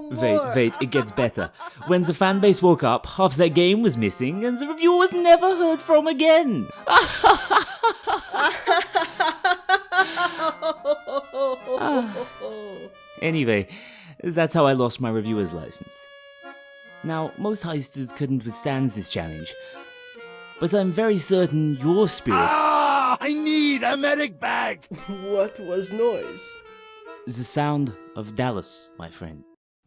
no more. Wait, it gets better. When the fanbase woke up, half their game was missing and the reviewer was never heard from again. Anyway, that's how I lost my reviewer's license. Now, most heisters couldn't withstand this challenge, but I'm very certain your spirit... I need a medic bag! What was noise? The sound of Dallas, my friend.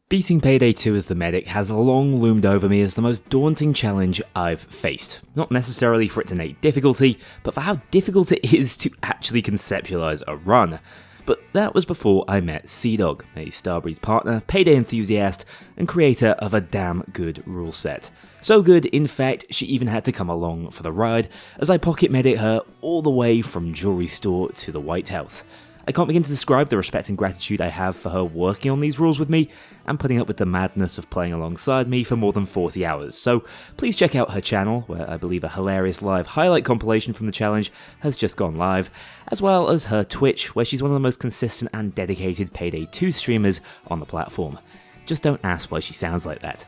Beating Payday 2 as the medic has long loomed over me as the most daunting challenge I've faced. Not necessarily for its innate difficulty, but for how difficult it is to actually conceptualize a run. But that was before I met Cdwagg, a Starbreeze partner, Payday enthusiast, and creator of a damn good rule set. So good, in fact, she even had to come along for the ride, as I pocket medic her all the way from jewelry store to the White House. I can't begin to describe the respect and gratitude I have for her working on these rules with me, and putting up with the madness of playing alongside me for more than 40 hours, so please check out her channel, where I believe a hilarious live highlight compilation from the challenge has just gone live, as well as her Twitch, where she's one of the most consistent and dedicated Payday 2 streamers on the platform. Just don't ask why she sounds like that.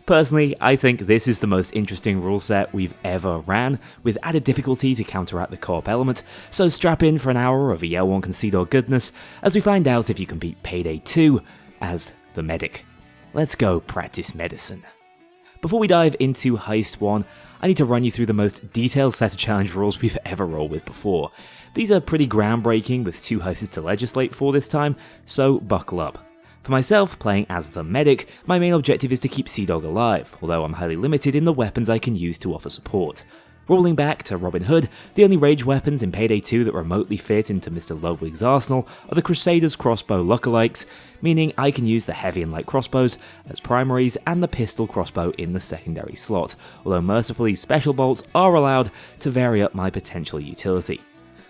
Personally, I think this is the most interesting rule set we've ever ran, with added difficulty to counteract the co-op element, so strap in for an hour of EL1 Cdwagg goodness as we find out if you can beat Payday 2 as the medic. Let's go practice medicine. Before we dive into Heist 1, I need to run you through the most detailed set of challenge rules we've ever rolled with before. These are pretty groundbreaking with 2 heists to legislate for this time, so buckle up. For myself, playing as the medic, my main objective is to keep Cdwagg alive, although I'm highly limited in the weapons I can use to offer support. Rolling back to Robin Hood, the only rage weapons in Payday 2 that remotely fit into Mr. Ludwig's arsenal are the Crusader's crossbow lookalikes, meaning I can use the heavy and light crossbows as primaries and the pistol crossbow in the secondary slot, although mercifully special bolts are allowed to vary up my potential utility.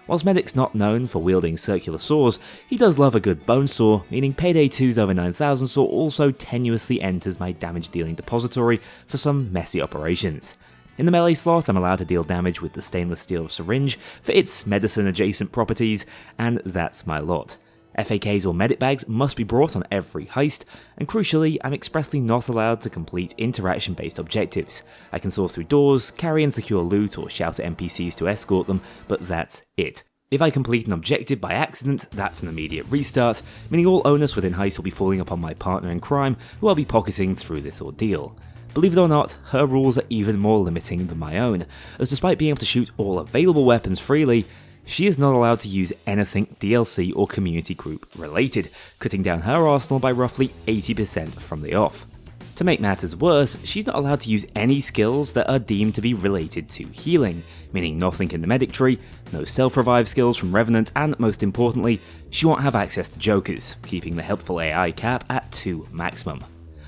Whilst Medic's not known for wielding circular saws, he does love a good bone saw, meaning Payday 2's over 9000 saw also tenuously enters my damage dealing depository for some messy operations. In the melee slot, I'm allowed to deal damage with the stainless steel syringe for its medicine adjacent properties, and that's my lot. FAKs or medic bags must be brought on every heist, and crucially, I'm expressly not allowed to complete interaction-based objectives. I can saw through doors, carry and secure loot, or shout at NPCs to escort them, but that's it. If I complete an objective by accident, that's an immediate restart, meaning all onus within Heist will be falling upon my partner in crime, who I'll be pocketing through this ordeal. Believe it or not, her rules are even more limiting than my own, as despite being able to shoot all available weapons freely, she is not allowed to use anything DLC or community group related, cutting down her arsenal by roughly 80% from the off. To make matters worse, she's not allowed to use any skills that are deemed to be related to healing, meaning nothing in the medic tree, no self-revive skills from Revenant, and most importantly, she won't have access to jokers, keeping the helpful AI cap at 2 maximum.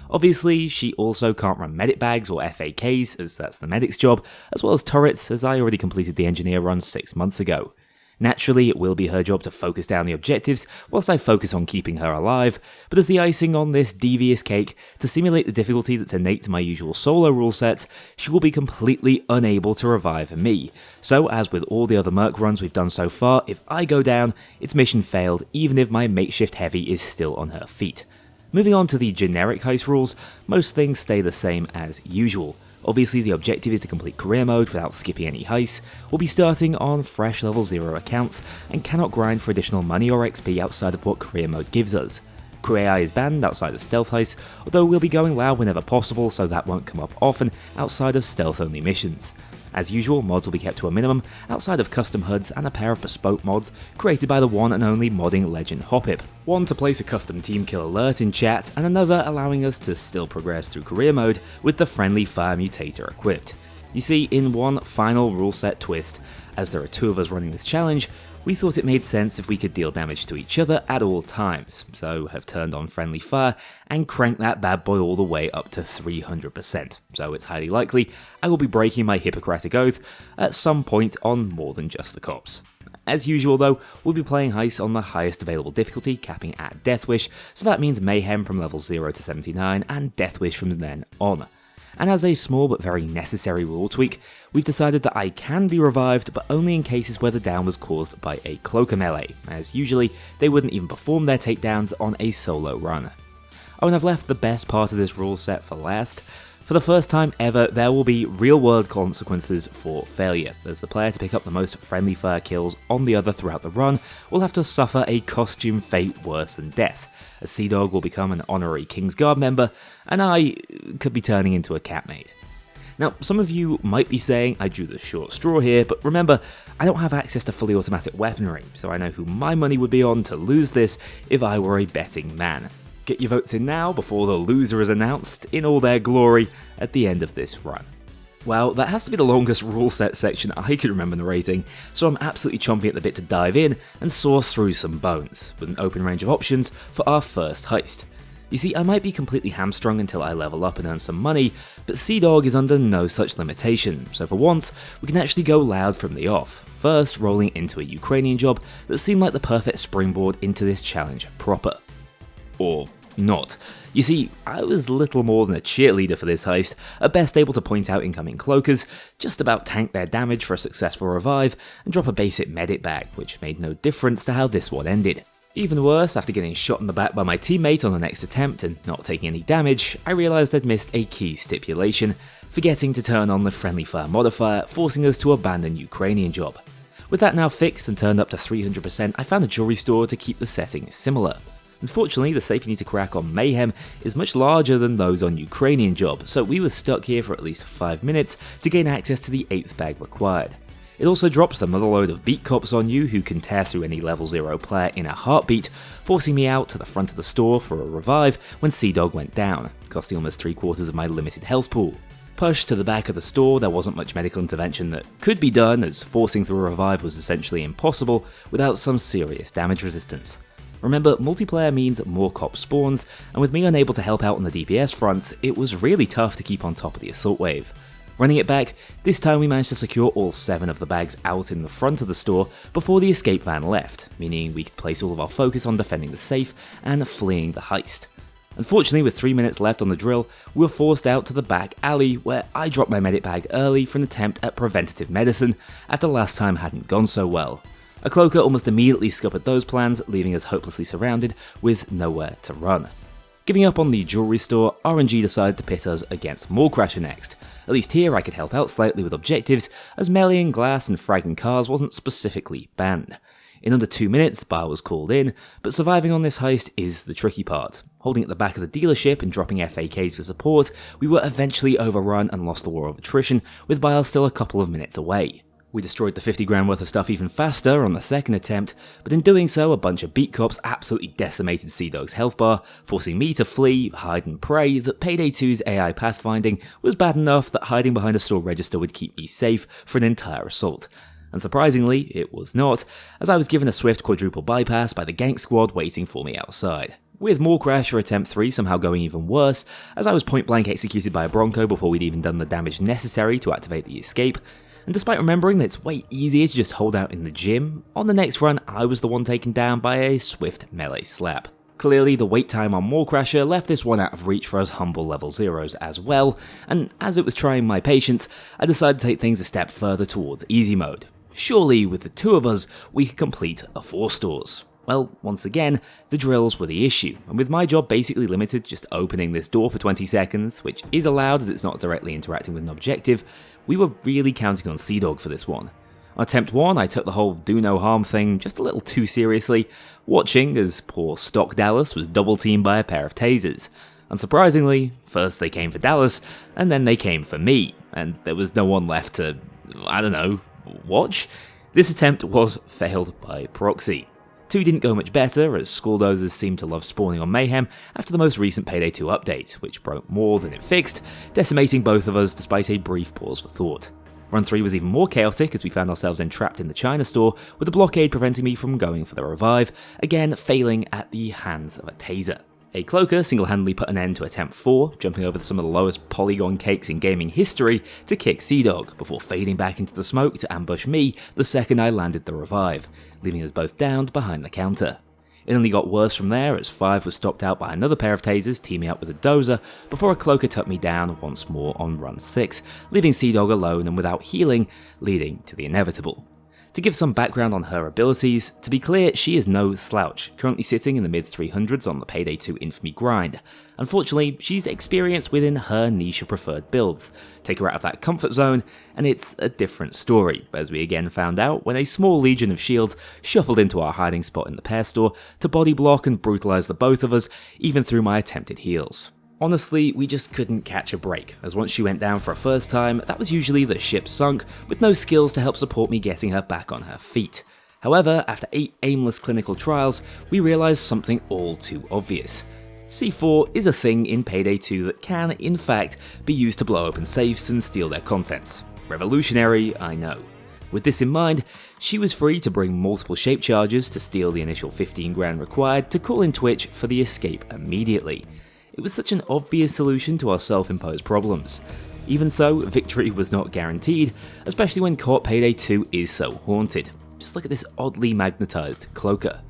Obviously, she also can't run medic bags or FAKs, as that's the medic's job, as well as turrets, as I already completed the engineer run 6 months ago. Naturally, it will be her job to focus down the objectives, whilst I focus on keeping her alive, but as the icing on this devious cake, to simulate the difficulty that's innate to my usual solo rule sets, she will be completely unable to revive me. So, as with all the other Merc runs we've done so far, if I go down, it's mission failed, even if my makeshift heavy is still on her feet. Moving on to the generic heist rules, most things stay the same as usual. Obviously, the objective is to complete career mode without skipping any heists. We'll be starting on fresh level 0 accounts and cannot grind for additional money or XP outside of what career mode gives us. Crew AI is banned outside of stealth heists, although we'll be going loud whenever possible, so that won't come up often outside of stealth only missions. As usual, mods will be kept to a minimum outside of custom HUDs and a pair of bespoke mods created by the one and only modding legend Hopip. One to place a custom team kill alert in chat, and another allowing us to still progress through career mode with the friendly fire mutator equipped. You see, in one final rule set twist, as there are 2 of us running this challenge, we thought it made sense if we could deal damage to each other at all times, so have turned on friendly fire and cranked that bad boy all the way up to 300%, so it's highly likely I will be breaking my Hippocratic Oath at some point on more than just the cops. As usual though, we'll be playing Heist on the highest available difficulty, capping at Death Wish, so that means Mayhem from levels 0 to 79 and Death Wish from then on. And as a small but very necessary rule tweak, we've decided that I can be revived, but only in cases where the down was caused by a cloaker melee, as usually they wouldn't even perform their takedowns on a solo run. Oh, and I've left the best part of this rule set for last. For the first time ever, there will be real-world consequences for failure, as the player to pick up the most friendly fire kills on the other throughout the run will have to suffer a costume fate worse than death, as Cdwagg will become an honorary King's Guard member, and I could be turning into a catmate. Now, some of you might be saying I drew the short straw here, but remember, I don't have access to fully automatic weaponry, so I know who my money would be on to lose this if I were a betting man. Get your votes in now before the loser is announced in all their glory at the end of this run. Well, that has to be the longest rule set section I could remember narrating, so I'm absolutely chomping at the bit to dive in and saw through some bones, with an open range of options for our first heist. You see, I might be completely hamstrung until I level up and earn some money, but Cdwagg is under no such limitation, so for once, we can actually go loud from the off, first rolling into a Ukrainian job that seemed like the perfect springboard into this challenge proper. Or not. You see, I was little more than a cheerleader for this heist, at best able to point out incoming cloakers, just about tank their damage for a successful revive, and drop a basic medic bag, which made no difference to how this one ended. Even worse, after getting shot in the back by my teammate on the next attempt and not taking any damage, I realised I'd missed a key stipulation, forgetting to turn on the friendly fire modifier, forcing us to abandon Ukrainian job. With that now fixed and turned up to 300%, I found a jewelry store to keep the setting similar. Unfortunately, the safe you need to crack on Mayhem is much larger than those on Ukrainian job, so we were stuck here for at least 5 minutes to gain access to the 8th bag required. It also drops the motherload of beat cops on you who can tear through any level 0 player in a heartbeat, forcing me out to the front of the store for a revive when Cdwagg went down, costing almost 3/4 of my limited health pool. Pushed to the back of the store, there wasn't much medical intervention that could be done, as forcing through a revive was essentially impossible without some serious damage resistance. Remember, multiplayer means more cop spawns, and with me unable to help out on the DPS front, it was really tough to keep on top of the assault wave. Running it back, this time we managed to secure all 7 of the bags out in the front of the store before the escape van left, meaning we could place all of our focus on defending the safe and fleeing the heist. Unfortunately, with 3 minutes left on the drill, we were forced out to the back alley where I dropped my medic bag early for an attempt at preventative medicine after last time hadn't gone so well. A cloaker almost immediately scuppered those plans, leaving us hopelessly surrounded with nowhere to run. Giving up on the jewelry store, RNG decided to pit us against Mallcrasher next. At least here I could help out slightly with objectives, as meleeing glass and fragging cars wasn't specifically banned. In under 2 minutes, Bar was called in, but surviving on this heist is the tricky part. Holding at the back of the dealership and dropping FAKs for support, we were eventually overrun and lost the war of attrition, with Bile still a couple of minutes away. We destroyed the 50 grand worth of stuff even faster on the second attempt, but in doing so, a bunch of beat cops absolutely decimated Cdwagg's health bar, forcing me to flee, hide and pray that Payday 2's AI pathfinding was bad enough that hiding behind a store register would keep me safe for an entire assault. And surprisingly, it was not, as I was given a swift quadruple bypass by the gank squad waiting for me outside. With Mallcrasher attempt 3 somehow going even worse, as I was point blank executed by a Bronco before we'd even done the damage necessary to activate the escape. And despite remembering that it's way easier to just hold out in the gym, on the next run I was the one taken down by a swift melee slap. Clearly the wait time on Mallcrasher left this one out of reach for us humble level 0s as well, and as it was trying my patience, I decided to take things a step further towards easy mode. Surely with the 2 of us, we could complete a 4 stores. Well, once again, the drills were the issue, and with my job basically limited to just opening this door for 20 seconds, which is allowed as it's not directly interacting with an objective, we were really counting on Cdwagg for this one. On attempt 1, I took the whole do no harm thing just a little too seriously, watching as poor stock Dallas was double teamed by a pair of tasers. Unsurprisingly, first they came for Dallas, and then they came for me, and there was no one left to, watch? This attempt was failed by proxy. 2 didn't go much better, as school dozers seemed to love spawning on Mayhem after the most recent Payday 2 update, which broke more than it fixed, decimating both of us despite a brief pause for thought. Run 3 was even more chaotic as we found ourselves entrapped in the China store, with a blockade preventing me from going for the revive, again failing at the hands of a taser. A cloaker single-handedly put an end to attempt 4, jumping over some of the lowest polygon cakes in gaming history to kick Cdwagg, before fading back into the smoke to ambush me the second I landed the revive, leaving us both downed behind the counter. It only got worse from there as 5 was stopped out by another pair of tasers teaming up with a dozer before a cloaker took me down once more on run 6, leaving Cdwagg alone and without healing, leading to the inevitable. To give some background on her abilities, to be clear, she is no slouch, currently sitting in the mid 300s on the Payday 2 infamy grind. Unfortunately, she's experienced within her niche of preferred builds. Take her out of that comfort zone, and it's a different story, as we again found out when a small legion of shields shuffled into our hiding spot in the pair store to body block and brutalise the both of us, even through my attempted heals. Honestly, we just couldn't catch a break, as once she went down for a first time, that was usually the ship sunk, with no skills to help support me getting her back on her feet. However, after 8 aimless clinical trials, we realised something all too obvious. C4 is a thing in Payday 2 that can, in fact, be used to blow open safes and steal their contents. Revolutionary, I know. With this in mind, she was free to bring multiple shape charges to steal the initial 15 grand required to call in Twitch for the escape immediately. It was such an obvious solution to our self-imposed problems. Even so, victory was not guaranteed, especially when Co-op Payday 2 is so haunted. Just look at this oddly magnetised cloaker.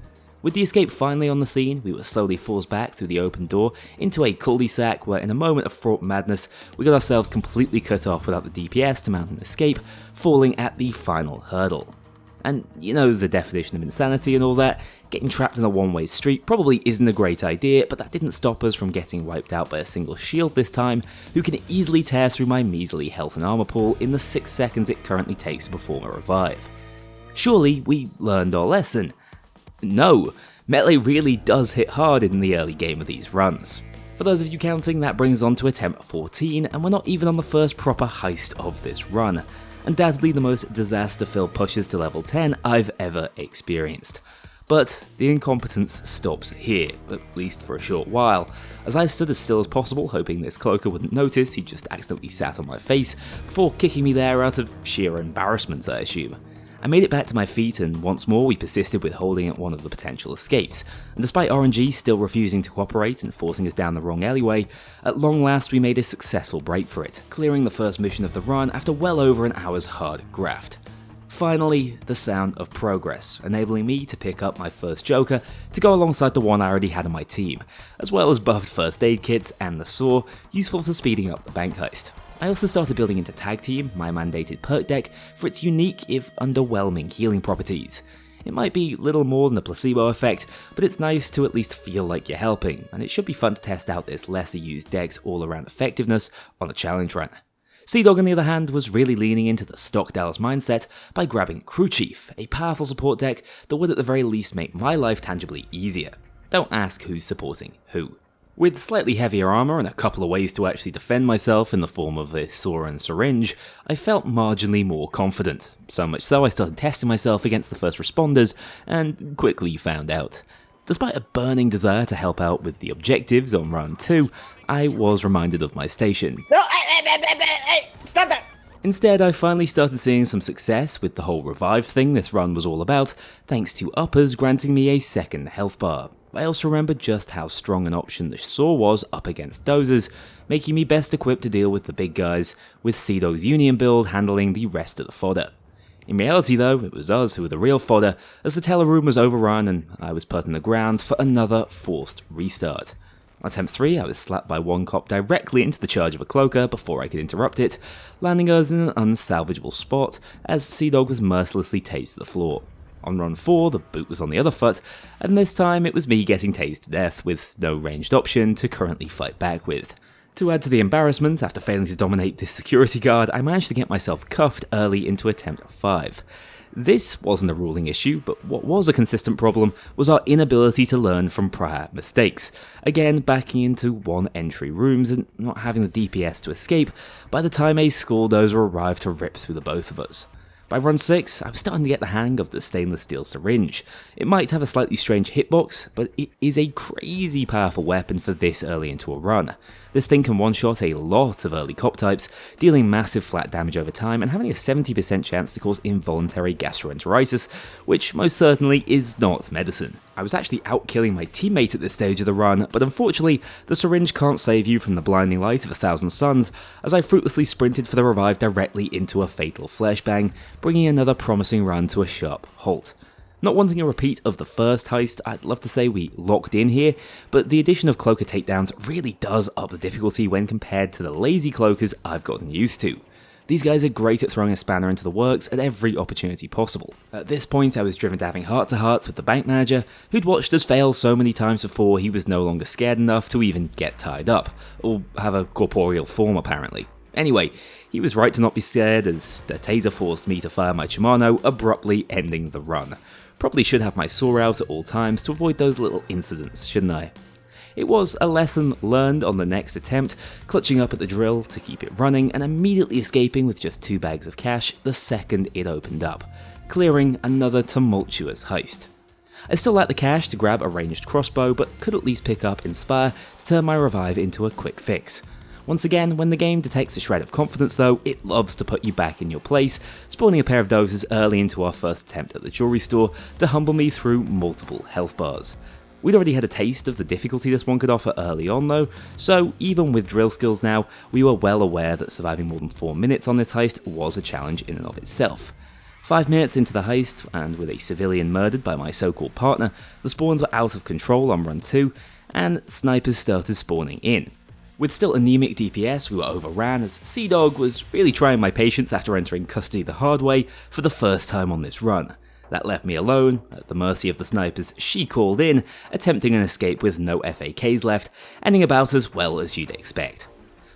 With the escape finally on the scene, we were slowly forced back through the open door into a cul-de-sac where in a moment of fraught madness, we got ourselves completely cut off without the DPS to mount an escape, falling at the final hurdle. And you know the definition of insanity and all that, getting trapped in a one-way street probably isn't a great idea, but that didn't stop us from getting wiped out by a single shield this time, who can easily tear through my measly health and armor pool in the 6 seconds it currently takes to perform a revive. Surely we learned our lesson. No, melee really does hit hard in the early game of these runs. For those of you counting, that brings on to attempt 14, and we're not even on the first proper heist of this run. Undoubtedly the most disaster-filled pushes to level 10 I've ever experienced. But the incompetence stops here, at least for a short while, as I stood as still as possible hoping this cloaker wouldn't notice he just accidentally sat on my face before kicking me there out of sheer embarrassment, I assume. I made it back to my feet, and once more we persisted with holding at one of the potential escapes, and despite RNG still refusing to cooperate and forcing us down the wrong alleyway, at long last we made a successful break for it, clearing the first mission of the run after well over an hour's hard graft. Finally, the sound of progress, enabling me to pick up my first Joker to go alongside the one I already had on my team, as well as buffed first aid kits and the saw, useful for speeding up the bank heist. I also started building into Tag Team, my mandated perk deck, for its unique if underwhelming healing properties. It might be little more than a placebo effect, but it's nice to at least feel like you're helping, and it should be fun to test out this lesser used deck's all-around effectiveness on a challenge run. Cdwagg on the other hand was really leaning into the stock Dallas mindset by grabbing Crew Chief, a powerful support deck that would at the very least make my life tangibly easier. Don't ask who's supporting who. With slightly heavier armor and a couple of ways to actually defend myself in the form of a saw and syringe, I felt marginally more confident. So much so I started testing myself against the first responders, and quickly found out. Despite a burning desire to help out with the objectives on round 2, I was reminded of my station. No, hey, stop that! Instead, I finally started seeing some success with the whole revive thing this run was all about, thanks to uppers granting me a second health bar. I also remembered just how strong an option the saw was up against dozers, making me best equipped to deal with the big guys, with Cdwagg's Union build handling the rest of the fodder. In reality though, it was us who were the real fodder, as the teller room was overrun and I was put on the ground for another forced restart. On attempt 3, I was slapped by one cop directly into the charge of a cloaker before I could interrupt it, landing us in an unsalvageable spot as Cdwagg was mercilessly tased to the floor. On run 4, the boot was on the other foot, and this time it was me getting tased to death with no ranged option to currently fight back with. To add to the embarrassment, after failing to dominate this security guard, I managed to get myself cuffed early into attempt 5. This wasn't a ruling issue, but what was a consistent problem was our inability to learn from prior mistakes. Again, backing into one-entry rooms and not having the DPS to escape by the time a skull dozer arrived to rip through the both of us. By run 6, I was starting to get the hang of the stainless steel syringe. It might have a slightly strange hitbox, but it is a crazy powerful weapon for this early into a run. This thing can one-shot a lot of early cop types, dealing massive flat damage over time and having a 70% chance to cause involuntary gastroenteritis, which most certainly is not medicine. I was actually out-killing my teammate at this stage of the run, but unfortunately, the syringe can't save you from the blinding light of 1,000 suns, as I fruitlessly sprinted for the revive directly into a fatal flashbang, bringing another promising run to a sharp halt. Not wanting a repeat of the first heist, I'd love to say we locked in here, but the addition of cloaker takedowns really does up the difficulty when compared to the lazy cloakers I've gotten used to. These guys are great at throwing a spanner into the works at every opportunity possible. At this point, I was driven to having heart-to-hearts with the bank manager, who'd watched us fail so many times before he was no longer scared enough to even get tied up, or have a corporeal form apparently. Anyway, he was right to not be scared, as the taser forced me to fire my Shimano, abruptly ending the run. Probably should have my saw out at all times to avoid those little incidents, shouldn't I? It was a lesson learned on the next attempt, clutching up at the drill to keep it running and immediately escaping with just 2 bags of cash the second it opened up, clearing another tumultuous heist. I still lacked the cash to grab a ranged crossbow, but could at least pick up Inspire to turn my revive into a quick fix. Once again, when the game detects a shred of confidence though, it loves to put you back in your place, spawning a pair of doses early into our first attempt at the jewelry store to humble me through multiple health bars. We'd already had a taste of the difficulty this one could offer early on though, so even with drill skills now, we were well aware that surviving more than 4 minutes on this heist was a challenge in and of itself. 5 minutes into the heist, and with a civilian murdered by my so-called partner, the spawns were out of control on run 2, and snipers started spawning in. With still anemic DPS, we were overran as Cdwagg was really trying my patience after entering custody the hard way for the first time on this run. That left me alone, at the mercy of the snipers she called in, attempting an escape with no FAKs left, ending about as well as you'd expect.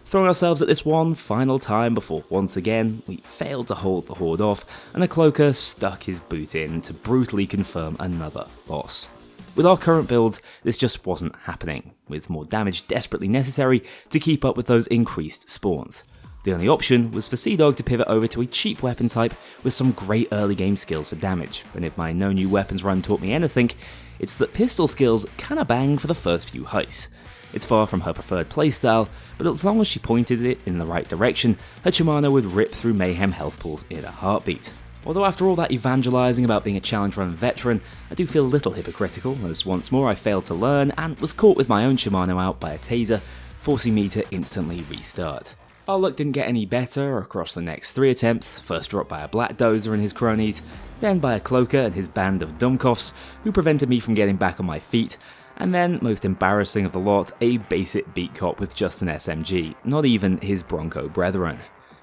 Throwing ourselves at this one final time before once again, we failed to hold the horde off, and a cloaker stuck his boot in to brutally confirm another loss. With our current builds, this just wasn't happening, with more damage desperately necessary to keep up with those increased spawns. The only option was for Cdwagg to pivot over to a cheap weapon type with some great early game skills for damage, and if my no new weapons run taught me anything, it's that pistol skills kinda bang for the first few heists. It's far from her preferred playstyle, but as long as she pointed it in the right direction, her Shimano would rip through mayhem health pools in a heartbeat. Although after all that evangelising about being a challenge run veteran, I do feel a little hypocritical, as once more I failed to learn and was caught with my own Shimano out by a taser, forcing me to instantly restart. Our luck didn't get any better across the next 3 attempts, first dropped by a black dozer and his cronies, then by a cloaker and his band of dumbcoffs who prevented me from getting back on my feet, and then, most embarrassing of the lot, a basic beat cop with just an SMG, not even his Bronco brethren.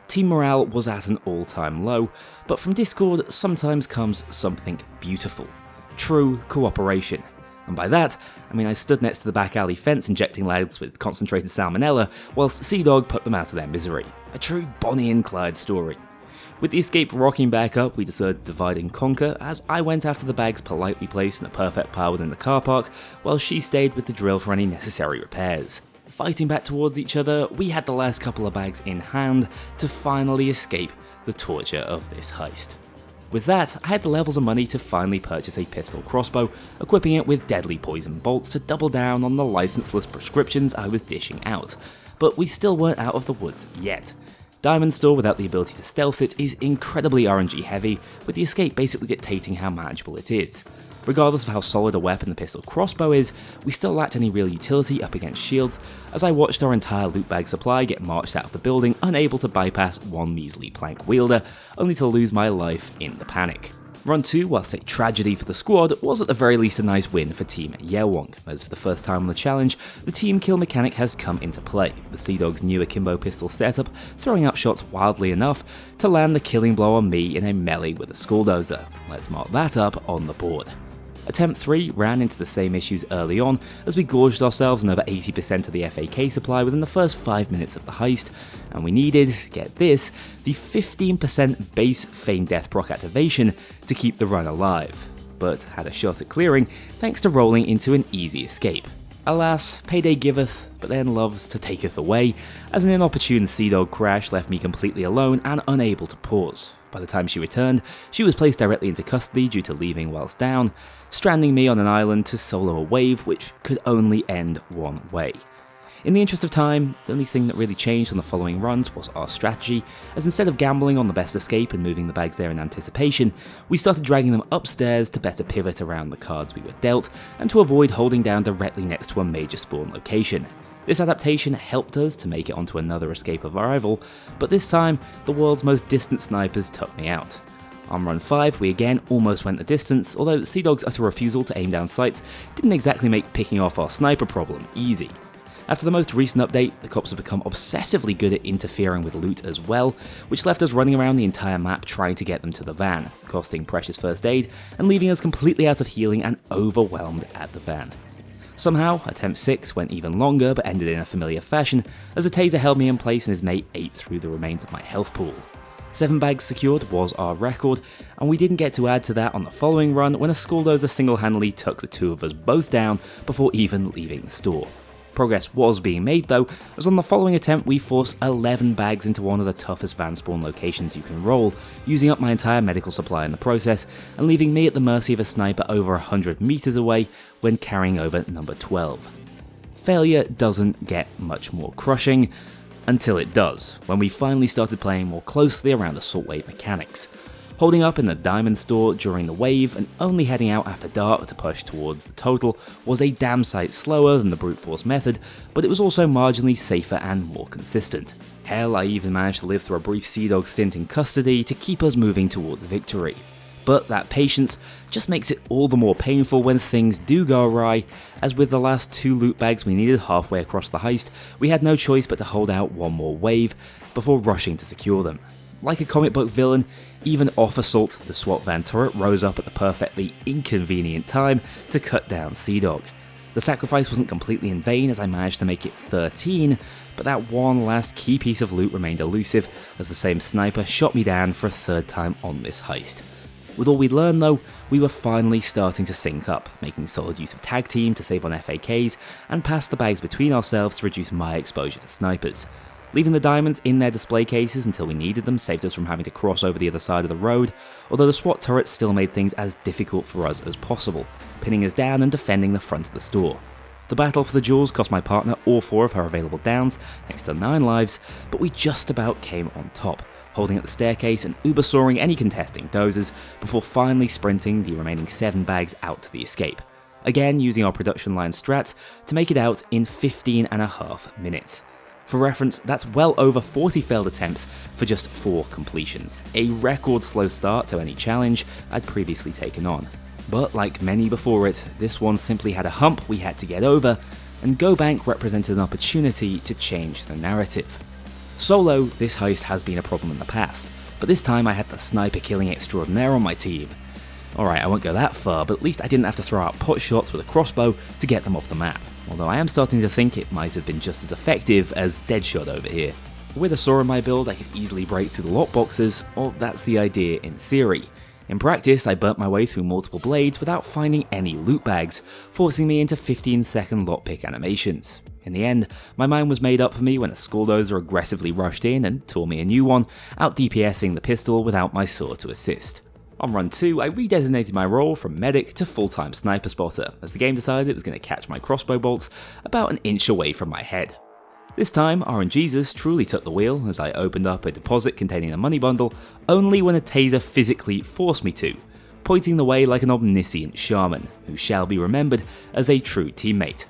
Team morale was at an all-time low, but from Discord sometimes comes something beautiful. True cooperation. And by that, I mean I stood next to the back alley fence injecting lads with concentrated salmonella, whilst Cdwagg put them out of their misery. A true Bonnie and Clyde story. With the escape rocking back up, we decided to divide and conquer, as I went after the bags politely placed in a perfect pile within the car park, while she stayed with the drill for any necessary repairs. Fighting back towards each other, we had the last couple of bags in hand to finally escape the torture of this heist. With that, I had the levels of money to finally purchase a pistol crossbow, equipping it with deadly poison bolts to double down on the licenseless prescriptions I was dishing out. But we still weren't out of the woods yet. Diamond Store without the ability to stealth it is incredibly RNG heavy, with the escape basically dictating how manageable it is. Regardless of how solid a weapon the pistol crossbow is, we still lacked any real utility up against shields, as I watched our entire loot bag supply get marched out of the building, unable to bypass one measly plank wielder, only to lose my life in the panic. Run 2, whilst a tragedy for the squad, was at the very least a nice win for Team Yewong, as for the first time on the challenge, the team kill mechanic has come into play, with Cdwagg's new akimbo pistol setup throwing out shots wildly enough to land the killing blow on me in a melee with a skulldozer. Let's mark that up on the board. Attempt 3 ran into the same issues early on, as we gorged ourselves on over 80% of the FAK supply within the first 5 minutes of the heist, and we needed, get this, the 15% base feign death proc activation to keep the run alive, but had a shot at clearing thanks to rolling into an easy escape. Alas, Payday giveth, but then loves to taketh away, as an inopportune Cdwagg crash left me completely alone and unable to pause. By the time she returned, she was placed directly into custody due to leaving whilst down, stranding me on an island to solo a wave which could only end one way. In the interest of time, the only thing that really changed on the following runs was our strategy, as instead of gambling on the best escape and moving the bags there in anticipation, we started dragging them upstairs to better pivot around the cards we were dealt, and to avoid holding down directly next to a major spawn location. This adaptation helped us to make it onto another escape of arrival, but this time, the world's most distant snipers took me out. On run 5, we again almost went the distance, although Cdwagg's utter refusal to aim down sights didn't exactly make picking off our sniper problem easy. After the most recent update, the cops have become obsessively good at interfering with loot as well, which left us running around the entire map trying to get them to the van, costing precious first aid and leaving us completely out of healing and overwhelmed at the van. Somehow, attempt 6 went even longer but ended in a familiar fashion as a taser held me in place and his mate ate through the remains of my health pool. 7 bags secured was our record, and we didn't get to add to that on the following run when a schooldozer single-handedly took the two of us both down before even leaving the store. Progress was being made though, as on the following attempt we forced 11 bags into one of the toughest van spawn locations you can roll, using up my entire medical supply in the process, and leaving me at the mercy of a sniper over 100 meters away when carrying over number 12. Failure doesn't get much more crushing, until it does, when we finally started playing more closely around assault wave mechanics. Holding up in the diamond store during the wave and only heading out after dark to push towards the total was a damn sight slower than the brute force method, but it was also marginally safer and more consistent. Hell, I even managed to live through a brief Cdwagg stint in custody to keep us moving towards victory. But that patience just makes it all the more painful when things do go awry, as with the last 2 loot bags we needed halfway across the heist, we had no choice but to hold out one more wave before rushing to secure them. Like a comic book villain, even off assault, the SWAT van turret rose up at the perfectly inconvenient time to cut down Cdwagg. The sacrifice wasn't completely in vain as I managed to make it 13, but that one last key piece of loot remained elusive as the same sniper shot me down for a 3rd time on this heist. With all we'd learned though, we were finally starting to sync up, making solid use of tag team to save on FAKs and pass the bags between ourselves to reduce my exposure to snipers. Leaving the diamonds in their display cases until we needed them saved us from having to cross over the other side of the road, although the SWAT turrets still made things as difficult for us as possible, pinning us down and defending the front of the store. The battle for the jewels cost my partner all 4 of her available downs, next to 9 lives, but we just about came on top, holding at the staircase and uber-soaring any contesting dozers before finally sprinting the remaining 7 bags out to the escape. Again using our production line strats to make it out in 15.5 minutes. For reference, that's well over 40 failed attempts for just 4 completions, a record slow start to any challenge I'd previously taken on. But like many before it, this one simply had a hump we had to get over, and Go Bank represented an opportunity to change the narrative. Solo, this heist has been a problem in the past, but this time I had the sniper killing extraordinaire on my team. Alright, I won't go that far, but at least I didn't have to throw out pot shots with a crossbow to get them off the map. Although I am starting to think it might have been just as effective as Deadshot over here. With a saw in my build, I could easily break through the lockboxes, or that's the idea in theory. In practice, I burnt my way through multiple blades without finding any loot bags, forcing me into 15-second lockpick animations. In the end, my mind was made up for me when a schooldozer aggressively rushed in and tore me a new one, out DPSing the pistol without my saw to assist. On run 2, I redesignated my role from medic to full-time sniper spotter, as the game decided it was going to catch my crossbow bolts about an inch away from my head. This time, RNGesus truly took the wheel as I opened up a deposit containing a money bundle only when a taser physically forced me to, pointing the way like an omniscient shaman, who shall be remembered as a true teammate.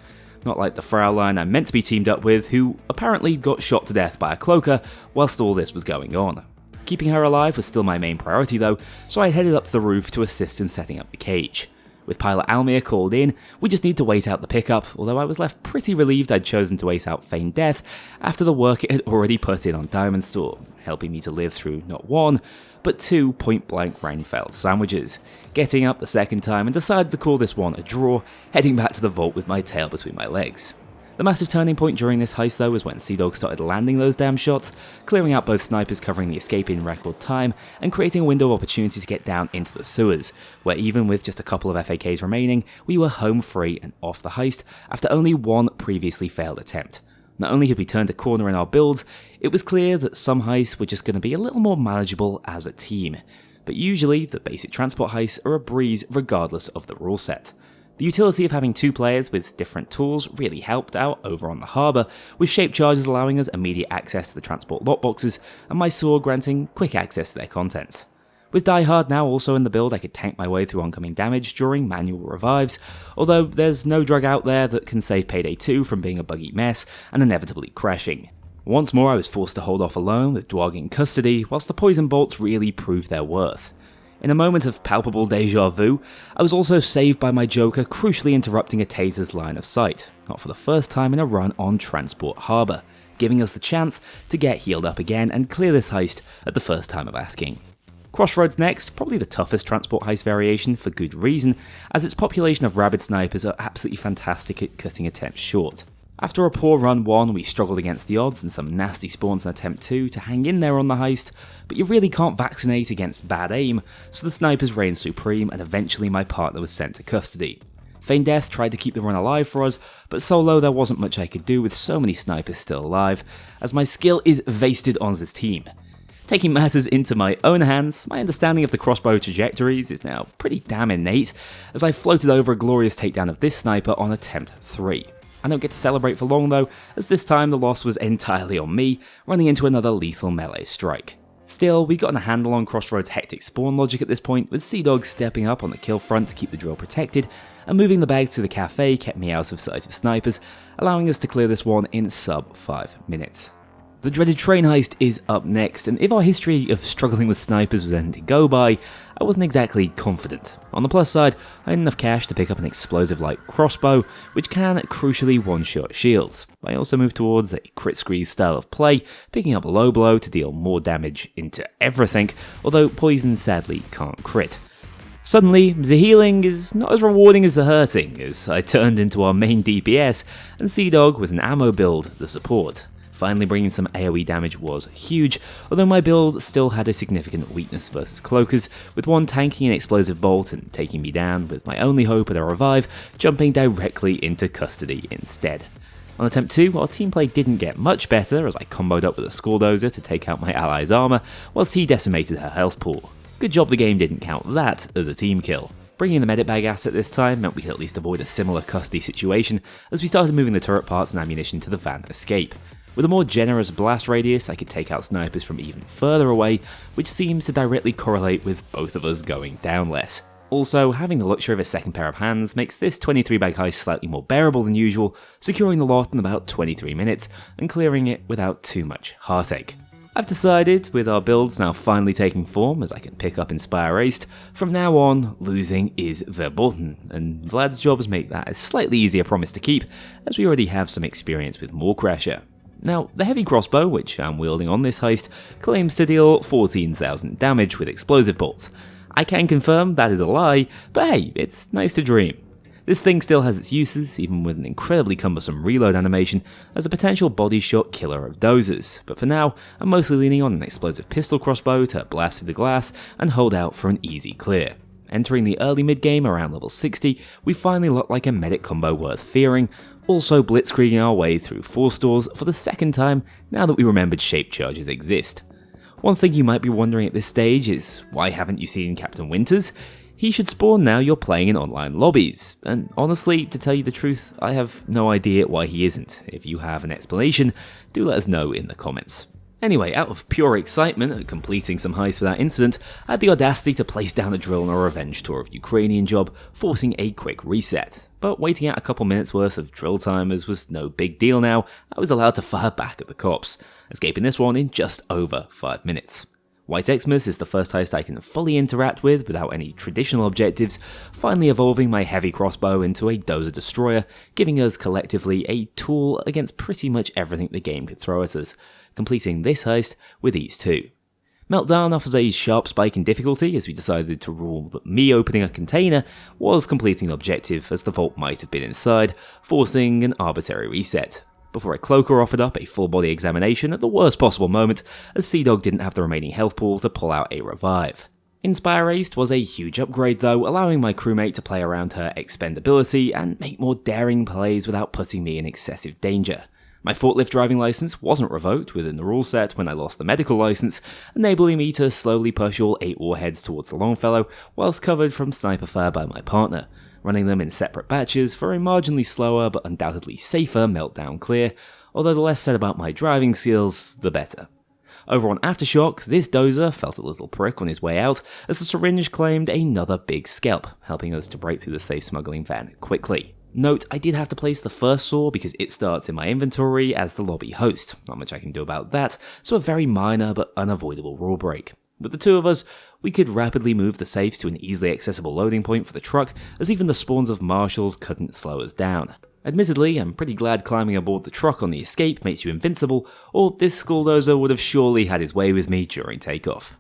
Not like the Fraulein I'm meant to be teamed up with, who apparently got shot to death by a cloaker whilst all this was going on. Keeping her alive was still my main priority though, so I headed up to the roof to assist in setting up the cage. With Pilot Almir called in, we just need to wait out the pickup, although I was left pretty relieved I'd chosen to wait out feigned death after the work it had already put in on Diamond Store, helping me to live through not 1, but 2 point-blank Reinfeld sandwiches, getting up the 2nd time and decided to call this one a draw, heading back to the vault with my tail between my legs. The massive turning point during this heist though was when Cdwagg started landing those damn shots, clearing out both snipers covering the escape in record time and creating a window of opportunity to get down into the sewers, where even with just a couple of FAKs remaining, we were home free and off the heist after only 1 previously failed attempt. Not only had we turned a corner in our builds, it was clear that some heists were just going to be a little more manageable as a team, but usually the basic transport heists are a breeze regardless of the rule set. The utility of having 2 players with different tools really helped out over on the harbour, with shape charges allowing us immediate access to the transport lockboxes and my saw granting quick access to their contents. With Die Hard now also in the build, I could tank my way through oncoming damage during manual revives, although there's no drug out there that can save Payday 2 from being a buggy mess and inevitably crashing. Once more I was forced to hold off alone with Cdwagg in custody, whilst the poison bolts really proved their worth. In a moment of palpable deja vu, I was also saved by my Joker crucially interrupting a taser's line of sight, not for the first time in a run on Transport Harbour, giving us the chance to get healed up again and clear this heist at the first time of asking. Crossroads next, probably the toughest Transport heist variation for good reason, as its population of rabid snipers are absolutely fantastic at cutting attempts short. After a poor run 1, we struggled against the odds and some nasty spawns in attempt 2 to hang in there on the heist, but you really can't vaccinate against bad aim, so the snipers reigned supreme and eventually my partner was sent to custody. Feigned Death tried to keep the run alive for us, but solo there wasn't much I could do with so many snipers still alive, as my skill is wasted on this team. Taking matters into my own hands, my understanding of the crossbow trajectories is now pretty damn innate, as I floated over a glorious takedown of this sniper on attempt 3. I don't get to celebrate for long though, as this time the loss was entirely on me, running into another lethal melee strike. Still, we've gotten a handle on Crossroads' hectic spawn logic at this point, with Cdwagg stepping up on the kill front to keep the drill protected, and moving the bag to the cafe kept me out of sight of snipers, allowing us to clear this one in sub 5 minutes. The dreaded train heist is up next, and if our history of struggling with snipers was anything to go by, I wasn't exactly confident. On the plus side, I had enough cash to pick up an explosive light crossbow, which can crucially one-shot shields. I also moved towards a crit squeeze style of play, picking up a low blow to deal more damage into everything, although poison sadly can't crit. Suddenly, the healing is not as rewarding as the hurting, as I turned into our main DPS, and Cdwagg with an ammo build the support. Finally bringing some AoE damage was huge, although my build still had a significant weakness versus cloakers, with one tanking an explosive bolt and taking me down, with my only hope at a revive jumping directly into custody instead. On attempt 2, our team play didn't get much better as I comboed up with a Skulldozer to take out my ally's armour, whilst he decimated her health pool. Good job the game didn't count that as a team kill. Bringing the medic bag asset this time meant we could at least avoid a similar custody situation as we started moving the turret parts and ammunition to the van escape. With a more generous blast radius, I could take out snipers from even further away, which seems to directly correlate with both of us going down less. Also, having the luxury of a second pair of hands makes this 23 bag heist slightly more bearable than usual, securing the lot in about 23 minutes and clearing it without too much heartache. I've decided, with our builds now finally taking form as I can pick up Inspire Heist, from now on, losing is verboten, and Vlad's jobs make that a slightly easier promise to keep, as we already have some experience with Maw-Crasher. Now, the heavy crossbow, which I'm wielding on this heist, claims to deal 14,000 damage with explosive bolts. I can confirm that is a lie, but hey, it's nice to dream. This thing still has its uses, even with an incredibly cumbersome reload animation, as a potential body shot killer of dozers, but for now, I'm mostly leaning on an explosive pistol crossbow to blast through the glass and hold out for an easy clear. Entering the early mid-game around level 60, we finally look like a medic combo worth fearing, also blitzkrieging our way through 4 stores for the second time now that we remembered shape charges exist. One thing you might be wondering at this stage is, why haven't you seen Captain Winters? He should spawn now you're playing in online lobbies, and honestly, to tell you the truth, I have no idea why he isn't. If you have an explanation, do let us know in the comments. Anyway, out of pure excitement at completing some heists without incident, I had the audacity to place down a drill on a revenge tour of Ukrainian job, forcing a quick reset. But waiting out a couple minutes worth of drill timers was no big deal now. I was allowed to fire back at the cops, escaping this one in just over 5 minutes. White Xmas is the first heist I can fully interact with without any traditional objectives, finally evolving my heavy crossbow into a dozer destroyer, giving us collectively a tool against pretty much everything the game could throw at us, completing this heist with ease too. Meltdown offers a sharp spike in difficulty as we decided to rule that me opening a container was completing the objective as the vault might have been inside, forcing an arbitrary reset. Before a cloaker offered up a full body examination at the worst possible moment as Cdwagg didn't have the remaining health pool to pull out a revive. Inspire Heist was a huge upgrade though, allowing my crewmate to play around her expendability and make more daring plays without putting me in excessive danger. My forklift driving license wasn't revoked within the rule set when I lost the medical license, enabling me to slowly push all 8 warheads towards the Longfellow whilst covered from sniper fire by my partner, running them in separate batches for a marginally slower but undoubtedly safer meltdown clear, although the less said about my driving skills, the better. Over on Aftershock, this dozer felt a little prick on his way out as the syringe claimed another big scalp, helping us to break through the safe smuggling van quickly. Note, I did have to place the first saw because it starts in my inventory as the lobby host, not much I can do about that, so a very minor but unavoidable rule break. With the two of us, We could rapidly move the safes to an easily accessible loading point for the truck, as even the spawns of marshals couldn't slow us down. Admittedly, I'm pretty glad climbing aboard the truck on the escape makes you invincible, or this schooldozer would have surely had his way with me during takeoff.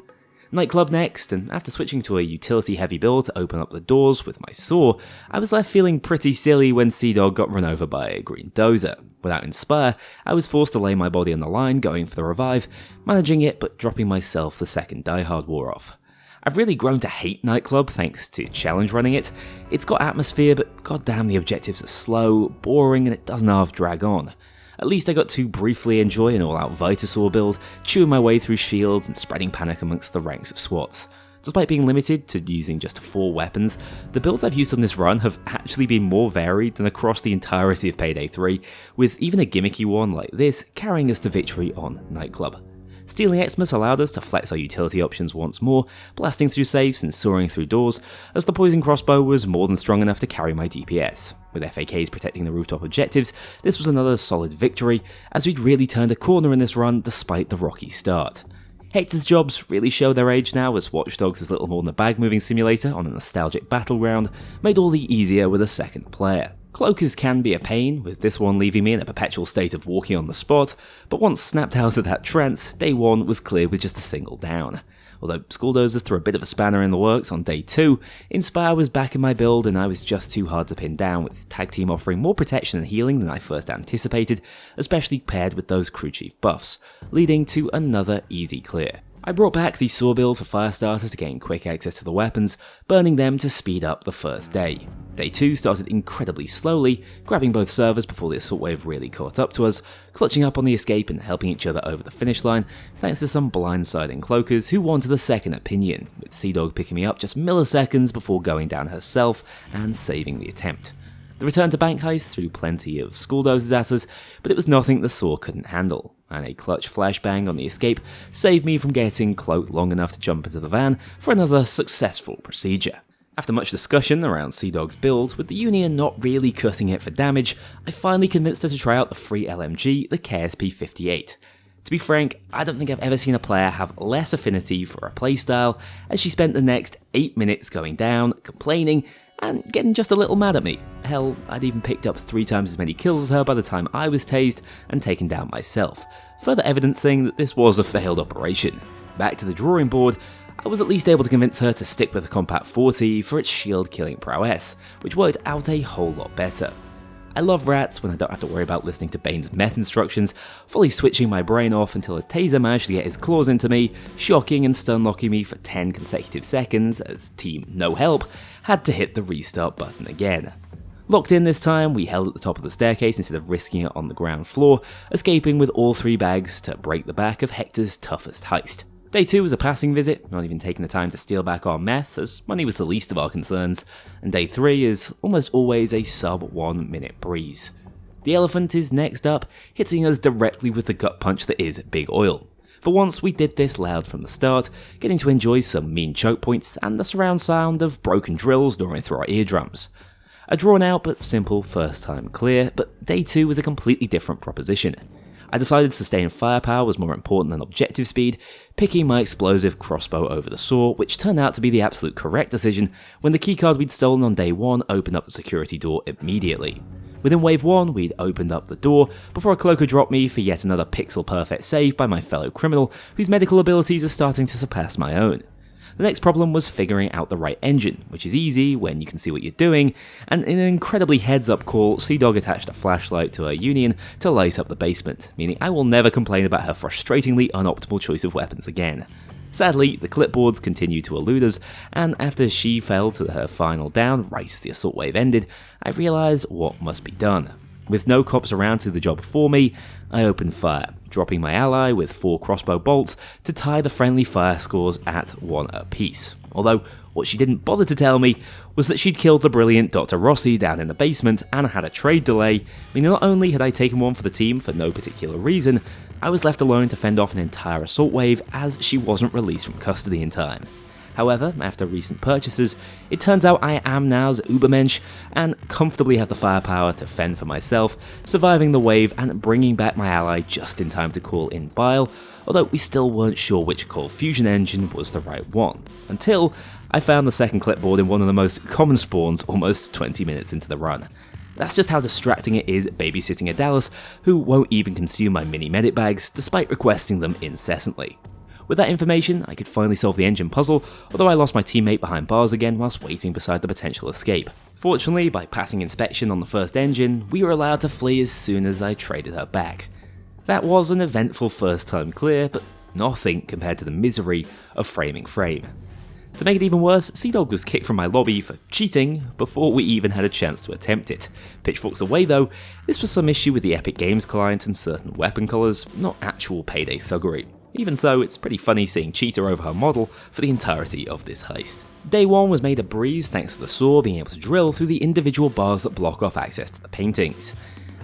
Nightclub next, and after switching to a utility-heavy build to open up the doors with my saw, I was left feeling pretty silly when Cdwagg got run over by a green dozer. Without Inspire, I was forced to lay my body on the line going for the revive, managing it but dropping myself the second Die Hard wore off. I've really grown to hate Nightclub thanks to challenge running it. It's got atmosphere, but goddamn the objectives are slow, boring, and it doesn't half drag on. At least I got to briefly enjoy an all-out Vitasaur build, chewing my way through shields and spreading panic amongst the ranks of SWATs. Despite being limited to using just 4 weapons, the builds I've used on this run have actually been more varied than across the entirety of Payday 3, with even a gimmicky one like this carrying us to victory on Nightclub. Stealing Xmas allowed us to flex our utility options once more, blasting through safes and soaring through doors, as the poison crossbow was more than strong enough to carry my DPS. With FAKs protecting the rooftop objectives, this was another solid victory, as we'd really turned a corner in this run despite the rocky start. Hector's jobs really show their age now, as Watchdogs is little more than a bag-moving simulator on a nostalgic battleground, made all the easier with a second player. Cloakers can be a pain, with this one leaving me in a perpetual state of walking on the spot, but once snapped out of that trance, day 1 was clear with just a single down. Although Schooldozers threw a bit of a spanner in the works on day 2, Inspire was back in my build and I was just too hard to pin down, with Tag Team offering more protection and healing than I first anticipated, especially paired with those crew chief buffs, leading to another easy clear. I brought back the saw build for Firestarter to gain quick access to the weapons, burning them to speed up the first day. Day 2 started incredibly slowly, grabbing both servers before the assault wave really caught up to us, clutching up on the escape and helping each other over the finish line thanks to some blindsiding cloakers who wanted a second opinion, with Cdwagg picking me up just milliseconds before going down herself and saving the attempt. The return to Bank Heist threw plenty of schooldozers at us, but it was nothing the saw couldn't handle, and a clutch flashbang on the escape saved me from getting cloaked long enough to jump into the van for another successful procedure. After much discussion around Cdwagg's build, with the Union not really cutting it for damage, I finally convinced her to try out the free LMG, the KSP-58. To be frank, I don't think I've ever seen a player have less affinity for a playstyle, as she spent the next 8 minutes going down, complaining, and getting just a little mad at me. Hell, I'd even picked up 3 times as many kills as her by the time I was tased and taken down myself, further evidencing that this was a failed operation. Back to the drawing board, I was at least able to convince her to stick with the Compat 40 for its shield-killing prowess, which worked out a whole lot better. I love rats when I don't have to worry about listening to Bane's meth instructions, fully switching my brain off until a taser managed to get his claws into me, shocking and stun-locking me for 10 consecutive seconds as Team No Help had to hit the restart button again. Locked in this time, we held at the top of the staircase instead of risking it on the ground floor, escaping with all 3 bags to break the back of Hector's toughest heist. Day 2 was a passing visit, not even taking the time to steal back our meth, as money was the least of our concerns, and day 3 is almost always a sub 1 minute breeze. The elephant is next up, hitting us directly with the gut punch that is Big Oil. For once, we did this loud from the start, getting to enjoy some mean choke points and the surround sound of broken drills gnawing through our eardrums. A drawn out but simple first time clear, but day 2 was a completely different proposition. I decided sustained firepower was more important than objective speed, picking my explosive crossbow over the saw, which turned out to be the absolute correct decision when the keycard we'd stolen on day 1 opened up the security door immediately. Within wave 1, we'd opened up the door before a cloaker dropped me for yet another pixel-perfect save by my fellow criminal, whose medical abilities are starting to surpass my own. The next problem was figuring out the right engine, which is easy when you can see what you're doing, and in an incredibly heads-up call, Cdwagg attached a flashlight to her Union to light up the basement, meaning I will never complain about her frustratingly unoptimal choice of weapons again. Sadly, the clipboards continued to elude us, and after she fell to her final down right as the assault wave ended, I realised what must be done. With no cops around to do the job for me, I opened fire, dropping my ally with 4 crossbow bolts to tie the friendly fire scores at 1 apiece. Although, what she didn't bother to tell me was that she'd killed the brilliant Dr. Rossi down in the basement and had a trade delay, meaning not only had I taken one for the team for no particular reason, I was left alone to fend off an entire assault wave as she wasn't released from custody in time. However, after recent purchases, it turns out I am now's Ubermensch and comfortably have the firepower to fend for myself, surviving the wave and bringing back my ally just in time to call in Bile, although we still weren't sure which cold fusion engine was the right one, until I found the second clipboard in one of the most common spawns almost 20 minutes into the run. That's just how distracting it is babysitting a Dallas who won't even consume my mini medic bags despite requesting them incessantly. With that information, I could finally solve the engine puzzle, although I lost my teammate behind bars again whilst waiting beside the potential escape. Fortunately, by passing inspection on the first engine, we were allowed to flee as soon as I traded her back. That was an eventful first time clear, but nothing compared to the misery of framing frame. To make it even worse, Cdwagg was kicked from my lobby for cheating before we even had a chance to attempt it. Pitchforks away though, this was some issue with the Epic Games client and certain weapon colours, not actual Payday thuggery. Even so, it's pretty funny seeing Cheetah over her model for the entirety of this heist. Day 1 was made a breeze thanks to the saw being able to drill through the individual bars that block off access to the paintings.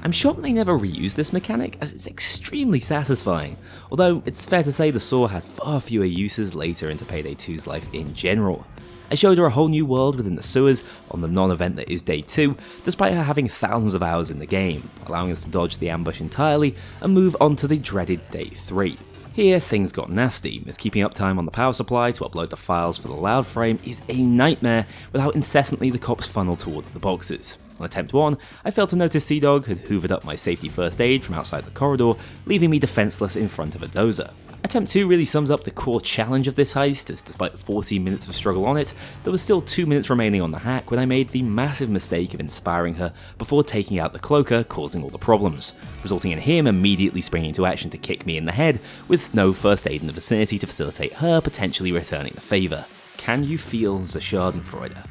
I'm shocked they never reused this mechanic, as it's extremely satisfying, although it's fair to say the saw had far fewer uses later into Payday 2's life in general. I showed her a whole new world within the sewers on the non-event that is Day 2, despite her having thousands of hours in the game, allowing us to dodge the ambush entirely and move on to the dreaded Day 3. Here, things got nasty, as keeping uptime on the power supply to upload the files for the loud frame is a nightmare with how incessantly the cops funnel towards the boxes. On attempt 1, I failed to notice Cdwagg had hoovered up my safety first aid from outside the corridor, leaving me defenseless in front of a dozer. Attempt 2 really sums up the core challenge of this heist, as despite 14 minutes of struggle on it, there was still 2 minutes remaining on the hack when I made the massive mistake of inspiring her before taking out the cloaker, causing all the problems, resulting in him immediately springing into action to kick me in the head, with no first aid in the vicinity to facilitate her potentially returning the favour. Can you feel the Schadenfreude?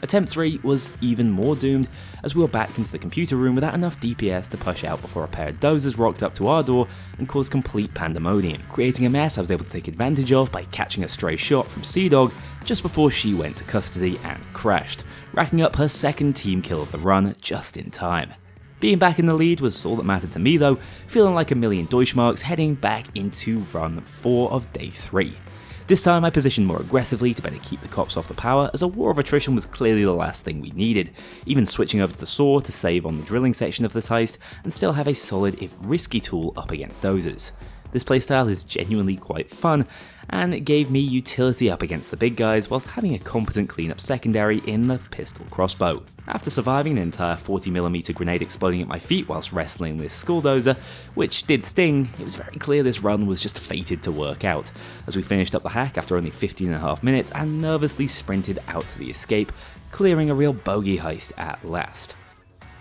Attempt 3 was even more doomed, as we were backed into the computer room without enough DPS to push out before a pair of dozers rocked up to our door and caused complete pandemonium, creating a mess I was able to take advantage of by catching a stray shot from Cdwagg just before she went to custody and crashed, racking up her second team kill of the run just in time. Being back in the lead was all that mattered to me though, feeling like a million Deutschmarks heading back into run 4 of Day 3. This time I positioned more aggressively to better keep the cops off the power, as a war of attrition was clearly the last thing we needed, even switching over to the saw to save on the drilling section of this heist and still have a solid if risky tool up against dozers. This playstyle is genuinely quite fun, and it gave me utility up against the big guys whilst having a competent cleanup secondary in the pistol crossbow. After surviving an entire 40mm grenade exploding at my feet whilst wrestling this school dozer, which did sting, it was very clear this run was just fated to work out, as we finished up the hack after only 15.5 minutes and nervously sprinted out to the escape, clearing a real bogey heist at last.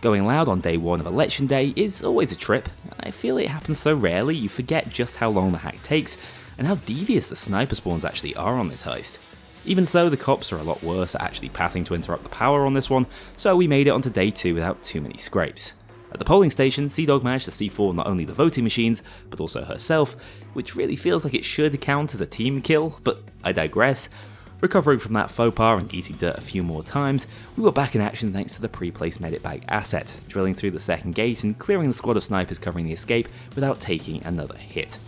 Going loud on Day 1 of Election Day is always a trip, and I feel it happens so rarely you forget just how long the hack takes and how devious the sniper spawns actually are on this heist. Even so, the cops are a lot worse at actually pathing to interrupt the power on this one, so we made it onto Day 2 without too many scrapes. At the polling station, Cdwagg managed to C4 not only the voting machines, but also herself, which really feels like it should count as a team kill, but I digress. Recovering from that faux pas and eating dirt a few more times, we were back in action thanks to the pre-placed medic bag asset, drilling through the second gate and clearing the squad of snipers covering the escape without taking another hit.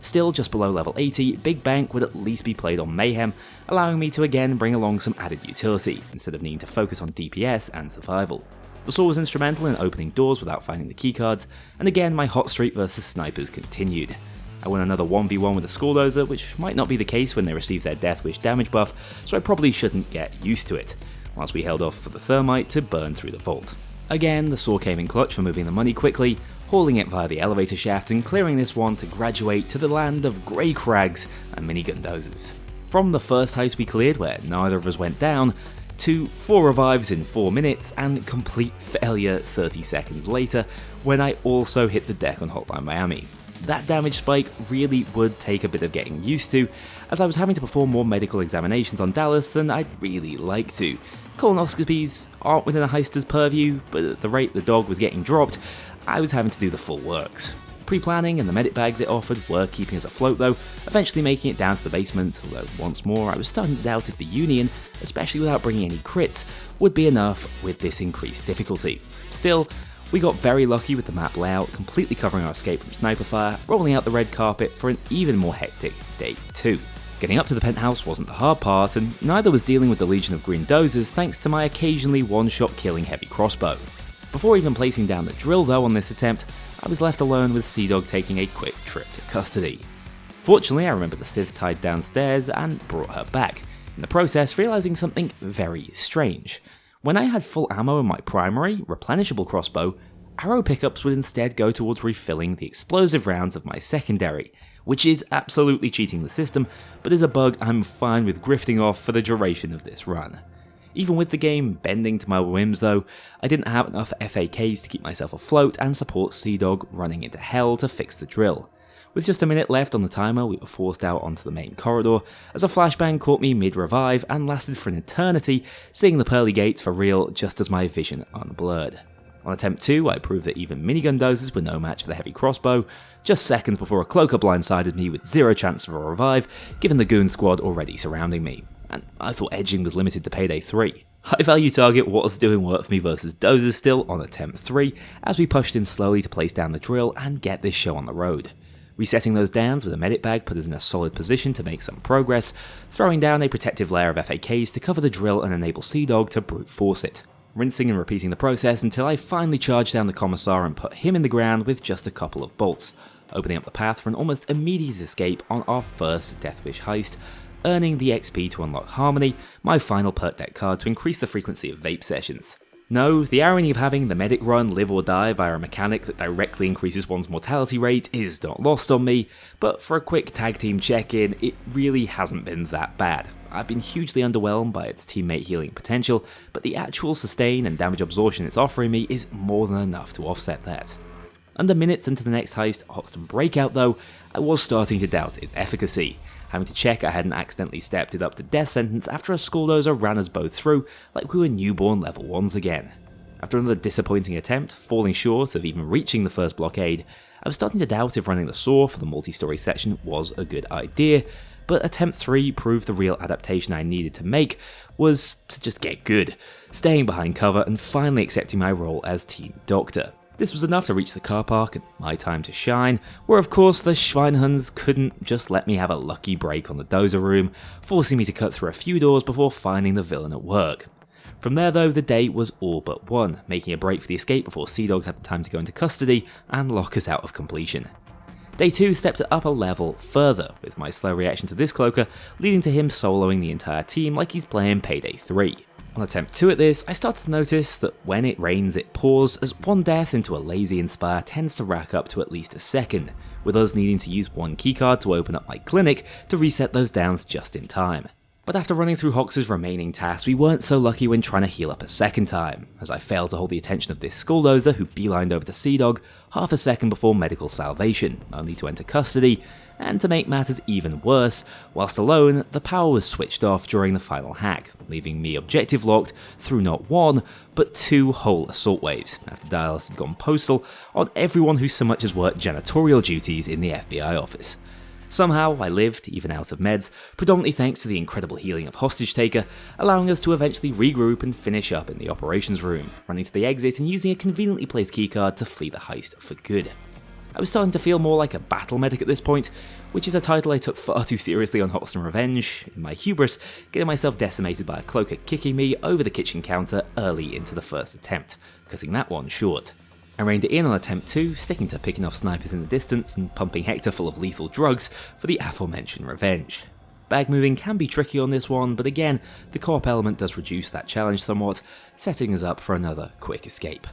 Still just below level 80, Big Bank would at least be played on Mayhem, allowing me to again bring along some added utility, instead of needing to focus on DPS and survival. The saw was instrumental in opening doors without finding the keycards, and again my hot streak versus snipers continued. I won another 1v1 with a school dozer, which might not be the case when they receive their Death Wish damage buff, so I probably shouldn't get used to it, whilst we held off for the thermite to burn through the vault. Again, the saw came in clutch for moving the money quickly, hauling it via the elevator shaft and clearing this one to graduate to the land of grey crags and minigun dozers. From the first heist we cleared, where neither of us went down, to 4 revives in 4 minutes and complete failure 30 seconds later when I also hit the deck on Hotline Miami. That damage spike really would take a bit of getting used to, as I was having to perform more medical examinations on Dallas than I'd really like to. Colonoscopies aren't within a heister's purview, but at the rate the dog was getting dropped, I was having to do the full works. Pre-planning and the medic bags it offered were keeping us afloat though, eventually making it down to the basement, although once more I was starting to doubt if the Union, especially without bringing any crits, would be enough with this increased difficulty. Still, we got very lucky with the map layout completely covering our escape from sniper fire, rolling out the red carpet for an even more hectic Day 2. Getting up to the penthouse wasn't the hard part, and neither was dealing with the legion of green dozers thanks to my occasionally one-shot killing heavy crossbow. Before even placing down the drill though on this attempt, I was left alone with Cdwagg taking a quick trip to custody. Fortunately, I remembered the civs tied downstairs and brought her back, in the process realising something very strange. When I had full ammo in my primary, replenishable crossbow, arrow pickups would instead go towards refilling the explosive rounds of my secondary, which is absolutely cheating the system, but is a bug I'm fine with grifting off for the duration of this run. Even with the game bending to my whims though, I didn't have enough FAKs to keep myself afloat and support Cdwagg running into hell to fix the drill. With just a minute left on the timer, we were forced out onto the main corridor, as a flashbang caught me mid-revive and lasted for an eternity, seeing the pearly gates for real just as my vision unblurred. On attempt 2, I proved that even minigun dozers were no match for the heavy crossbow, just seconds before a cloaker blindsided me with zero chance of a revive, given the goon squad already surrounding me. And I thought edging was limited to Payday 3. High value target was doing work for me versus dozers still on attempt 3, as we pushed in slowly to place down the drill and get this show on the road. Resetting those downs with a medic bag put us in a solid position to make some progress, throwing down a protective layer of FAKs to cover the drill and enable Cdwagg to brute force it. Rinsing and repeating the process until I finally charged down the commissar and put him in the ground with just a couple of bolts, opening up the path for an almost immediate escape on our first Deathwish heist, earning the XP to unlock Harmony, my final perk deck card to increase the frequency of vape sessions. No, the irony of having the medic run live or die via a mechanic that directly increases one's mortality rate is not lost on me, but for a quick tag team check-in, it really hasn't been that bad. I've been hugely underwhelmed by its teammate healing potential, but the actual sustain and damage absorption it's offering me is more than enough to offset that. Under minutes into the next heist, Hoxton Breakout though, I was starting to doubt its efficacy, having to check I hadn't accidentally stepped it up to death sentence after a skulldozer ran us both through like we were newborn level 1s again. After another disappointing attempt, falling short of even reaching the first blockade, I was starting to doubt if running the saw for the multi-story section was a good idea, but attempt 3 proved the real adaptation I needed to make was to just get good, staying behind cover and finally accepting my role as Team Doctor. This was enough to reach the car park and my time to shine, where of course the Schweinhunds couldn't just let me have a lucky break on the dozer room, forcing me to cut through a few doors before finding the villain at work. From there though, the day was all but won, making a break for the escape before Cdwagg had the time to go into custody and lock us out of completion. Day 2 stepped it up a level further, with my slow reaction to this cloaker leading to him soloing the entire team like he's playing Payday 3. On attempt 2 at this, I started to notice that when it rains it pours, as one death into a lazy Inspire tends to rack up to at least a second, with us needing to use one keycard to open up my clinic to reset those downs just in time. But after running through Hox's remaining tasks, we weren't so lucky when trying to heal up a second time, as I failed to hold the attention of this skulldozer who beelined over to Cdwagg half a second before medical salvation, only to enter custody, and to make matters even worse, whilst alone, the power was switched off during the final hack, leaving me objective locked through not one, but 2 whole assault waves, after Dialis had gone postal on everyone who so much as worked janitorial duties in the FBI office. Somehow, I lived, even out of meds, predominantly thanks to the incredible healing of Hostage Taker, allowing us to eventually regroup and finish up in the operations room, running to the exit and using a conveniently placed keycard to flee the heist for good. I was starting to feel more like a battle medic at this point, which is a title I took far too seriously on Hoxton Revenge, in my hubris, getting myself decimated by a cloaker kicking me over the kitchen counter early into the first attempt, cutting that one short. I reined it in on attempt 2, sticking to picking off snipers in the distance and pumping Hector full of lethal drugs for the aforementioned revenge. Bag moving can be tricky on this one, but again, the co-op element does reduce that challenge somewhat, setting us up for another quick escape.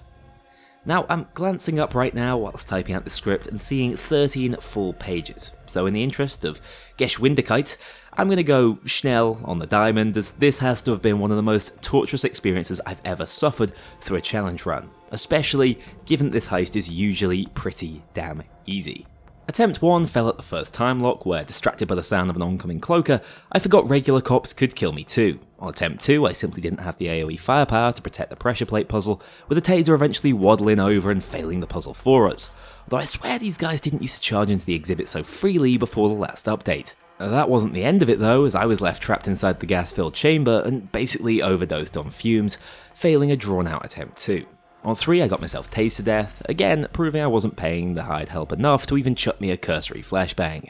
Now, I'm glancing up right now whilst typing out the script and seeing 13 full pages, so in the interest of Geschwindigkeit, I'm going to go Schnell on the diamond, as this has to have been one of the most torturous experiences I've ever suffered through a challenge run, especially given that this heist is usually pretty damn easy. Attempt 1 fell at the first time lock, where, distracted by the sound of an oncoming cloaker, I forgot regular cops could kill me too. On attempt 2, I simply didn't have the AoE firepower to protect the pressure plate puzzle, with the taser eventually waddling over and failing the puzzle for us. Although I swear these guys didn't used to charge into the exhibit so freely before the last update. That wasn't the end of it though, as I was left trapped inside the gas-filled chamber and basically overdosed on fumes, failing a drawn-out attempt 2. On 3, I got myself tased to death, again proving I wasn't paying the hired help enough to even chuck me a cursory flashbang.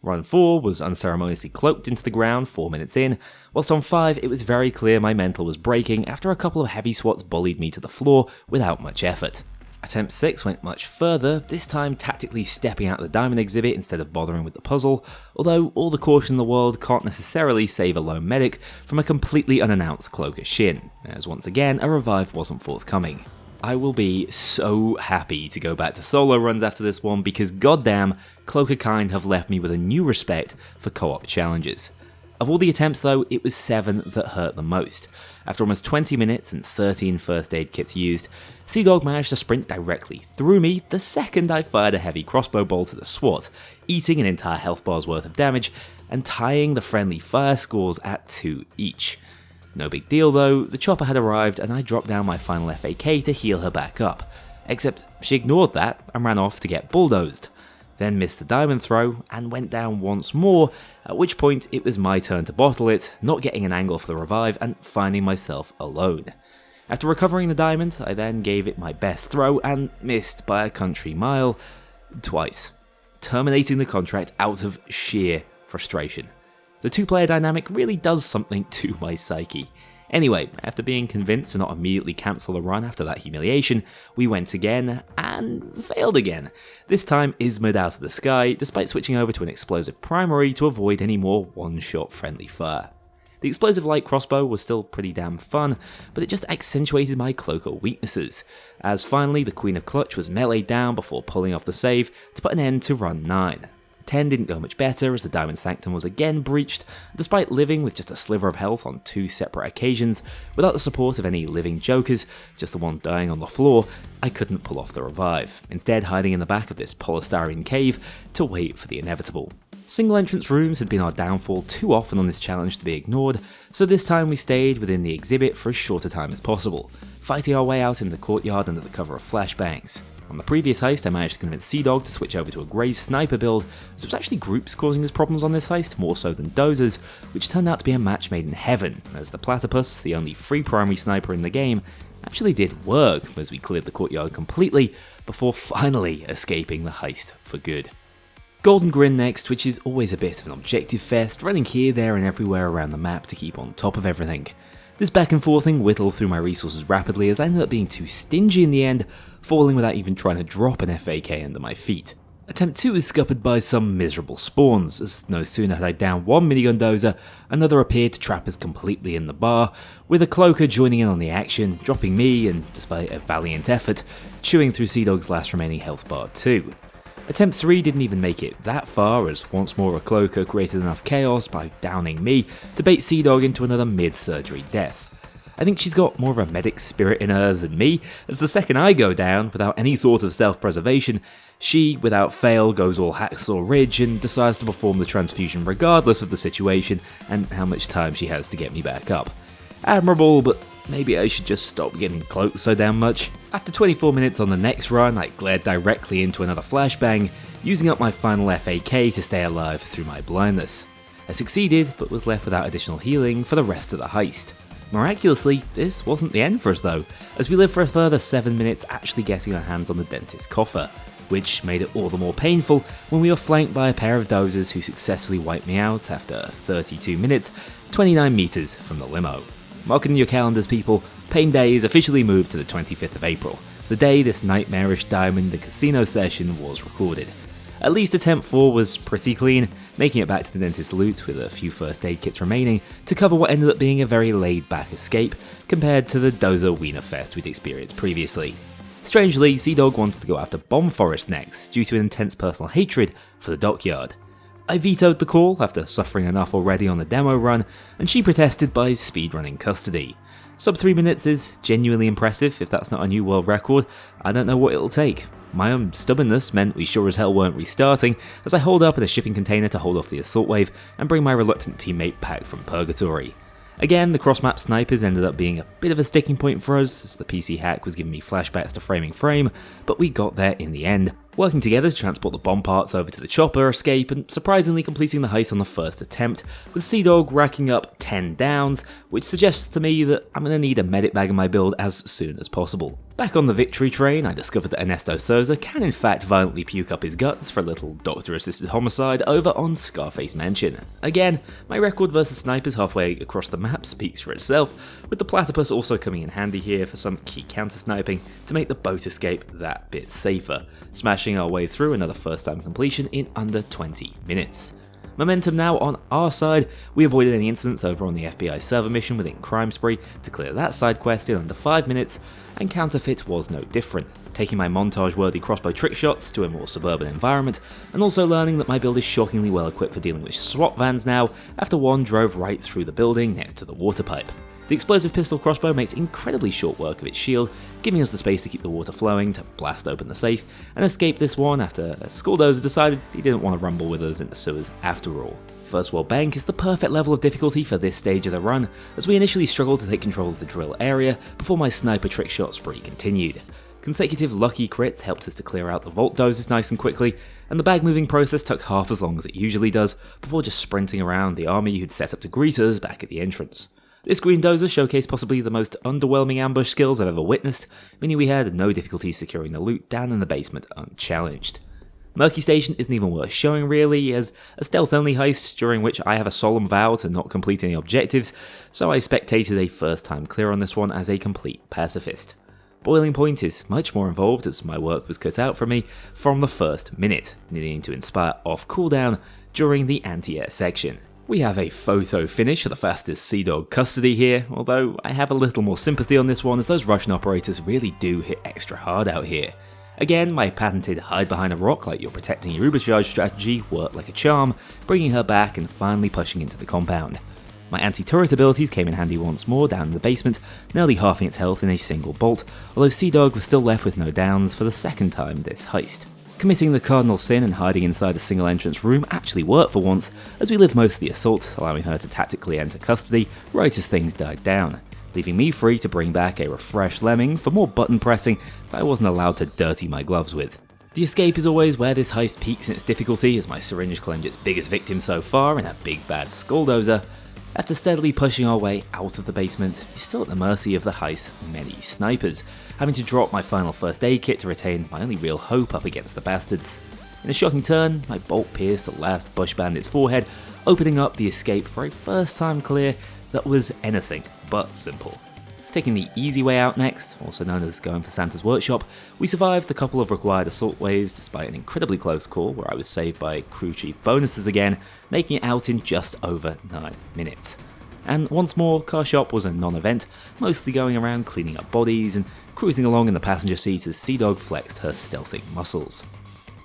Run 4 was unceremoniously cloaked into the ground 4 minutes in, whilst on 5 it was very clear my mental was breaking after a couple of heavy swats bullied me to the floor without much effort. Attempt 6 went much further, this time tactically stepping out the diamond exhibit instead of bothering with the puzzle, although all the caution in the world can't necessarily save a lone medic from a completely unannounced Cloaker shin, as once again a revive wasn't forthcoming. I will be so happy to go back to solo runs after this one because goddamn, Cloaker kind have left me with a new respect for co-op challenges. Of all the attempts though, it was 7 that hurt the most. After almost 20 minutes and 13 first aid kits used, Cdwagg managed to sprint directly through me the second I fired a heavy crossbow bolt at the SWAT, eating an entire health bar's worth of damage and tying the friendly fire scores at 2 each. No big deal though, the chopper had arrived and I dropped down my final FAK to heal her back up, except she ignored that and ran off to get bulldozed, then missed the diamond throw and went down once more, at which point it was my turn to bottle it, not getting an angle for the revive and finding myself alone. After recovering the diamond, I then gave it my best throw and missed by a country mile, twice, terminating the contract out of sheer frustration. The two-player dynamic really does something to my psyche. Anyway, after being convinced to not immediately cancel the run after that humiliation, we went again, and failed again. This time Isma'd out of the sky, despite switching over to an explosive primary to avoid any more one-shot friendly fire. The explosive light crossbow was still pretty damn fun, but it just accentuated my Cloaker weaknesses, as finally the Queen of Clutch was meleeed down before pulling off the save to put an end to run 9. 10 didn't go much better as the Diamond Sanctum was again breached, despite living with just a sliver of health on 2 separate occasions, without the support of any living jokers, just the one dying on the floor. I couldn't pull off the revive, instead hiding in the back of this polystyrene cave to wait for the inevitable. Single entrance rooms had been our downfall too often on this challenge to be ignored, so this time we stayed within the exhibit for as short a time as possible, fighting our way out in the courtyard under the cover of flashbangs. On the previous heist, I managed to convince Cdwagg to switch over to a Grey sniper build, so it was actually groups causing us problems on this heist more so than dozers, which turned out to be a match made in heaven, as the Platypus, the only free primary sniper in the game, actually did work as we cleared the courtyard completely before finally escaping the heist for good. Golden Grin next, which is always a bit of an objective fest, running here, there and everywhere around the map to keep on top of everything. This back and forthing whittled through my resources rapidly as I ended up being too stingy in the end, falling without even trying to drop an FAK under my feet. Attempt 2 is scuppered by some miserable spawns, as no sooner had I downed one minigun dozer, another appeared to trap us completely in the bar, with a Cloaker joining in on the action, dropping me and, despite a valiant effort, chewing through Cdwagg's last remaining health bar too. Attempt 3 didn't even make it that far, as once more a Cloaker created enough chaos by downing me to bait Cdwagg into another mid-surgery death. I think she's got more of a medic spirit in her than me, as the second I go down, without any thought of self-preservation, she, without fail, goes all Hacksaw Ridge and decides to perform the transfusion regardless of the situation and how much time she has to get me back up. Admirable, but maybe I should just stop getting cloaked so damn much. After 24 minutes on the next run, I glared directly into another flashbang, using up my final FAK to stay alive through my blindness. I succeeded, but was left without additional healing for the rest of the heist. Miraculously, this wasn't the end for us though, as we lived for a further 7 minutes actually getting our hands on the dentist's coffer, which made it all the more painful when we were flanked by a pair of dozers who successfully wiped me out after 32 minutes, 29 meters from the limo. Mark it in your calendars, people, Pain Day is officially moved to the 25th of April, the day this nightmarish diamond and casino session was recorded. At least attempt 4 was pretty clean, making it back to the dentist's loot with a few first aid kits remaining to cover what ended up being a very laid back escape compared to the dozer wiener fest we'd experienced previously. Strangely, Cdwagg wanted to go after Bomb Forest next due to an intense personal hatred for the dockyard. I vetoed the call after suffering enough already on the demo run, and she protested by speedrunning custody. Sub 3 minutes is genuinely impressive. If that's not a new world record, I don't know what it'll take. My own stubbornness meant we sure as hell weren't restarting, as I holed up in a shipping container to hold off the assault wave and bring my reluctant teammate back from purgatory. Again, the cross-map snipers ended up being a bit of a sticking point for us, as the PC hack was giving me flashbacks to Framing Frame, but we got there in the end, working together to transport the bomb parts over to the chopper escape and surprisingly completing the heist on the first attempt, with Cdwagg racking up 10 downs, which suggests to me that I'm going to need a medic bag in my build as soon as possible. Back on the victory train, I discovered that Ernesto Souza can in fact violently puke up his guts for a little doctor-assisted homicide over on Scarface Mansion. Again, my record versus snipers halfway across the map speaks for itself, with the platypus also coming in handy here for some key counter-sniping to make the boat escape that bit safer, smashing our way through another first-time completion in under 20 minutes. Momentum now on our side, we avoided any incidents over on the FBI server mission within Crime Spree to clear that side quest in under 5 minutes, and Counterfeit was no different, taking my montage-worthy crossbow trick shots to a more suburban environment, and also learning that my build is shockingly well equipped for dealing with SWAT vans now, after one drove right through the building next to the water pipe. The explosive pistol crossbow makes incredibly short work of its shield, giving us the space to keep the water flowing to blast open the safe and escape this one after a Skulldozer decided he didn't want to rumble with us in the sewers after all. First World Bank is the perfect level of difficulty for this stage of the run, as we initially struggled to take control of the drill area before my sniper trick shot spree continued. Consecutive lucky crits helped us to clear out the vault dozers nice and quickly, and the bag moving process took half as long as it usually does before just sprinting around the army who'd set up to greet us back at the entrance. This green dozer showcased possibly the most underwhelming ambush skills I've ever witnessed, meaning we had no difficulty securing the loot down in the basement unchallenged. Murky Station isn't even worth showing really, as a stealth-only heist during which I have a solemn vow to not complete any objectives, so I spectated a first-time clear on this one as a complete pacifist. Boiling Point is much more involved as my work was cut out for me from the first minute, needing to inspire off cooldown during the anti-air section. We have a photo finish for the fastest Cdwagg custody here, although I have a little more sympathy on this one as those Russian operators really do hit extra hard out here. Again, my patented hide behind a rock like you're protecting your Ubercharge strategy worked like a charm, bringing her back and finally pushing into the compound. My anti-turret abilities came in handy once more down in the basement, nearly halving its health in a single bolt, although Cdwagg was still left with no downs for the second time this heist. Committing the cardinal sin and hiding inside a single entrance room actually worked for once, as we lived most of the assault, allowing her to tactically enter custody right as things died down, leaving me free to bring back a refreshed lemming for more button pressing that I wasn't allowed to dirty my gloves with. The escape is always where this heist peaks in its difficulty, as my syringe claimed its biggest victim so far in a big bad Skulldozer. After steadily pushing our way out of the basement, you're still at the mercy of the heist's many snipers, having to drop my final first aid kit to retain my only real hope up against the bastards. In a shocking turn, my bolt pierced the last bush bandit's forehead, opening up the escape for a first time clear that was anything but simple. Taking the easy way out next, also known as going for Santa's workshop, we survived the couple of required assault waves despite an incredibly close call where I was saved by crew chief bonuses again, making it out in just over 9 minutes. And once more, car shop was a non-event, mostly going around cleaning up bodies and cruising along in the passenger seat as Cdwagg flexed her stealthy muscles.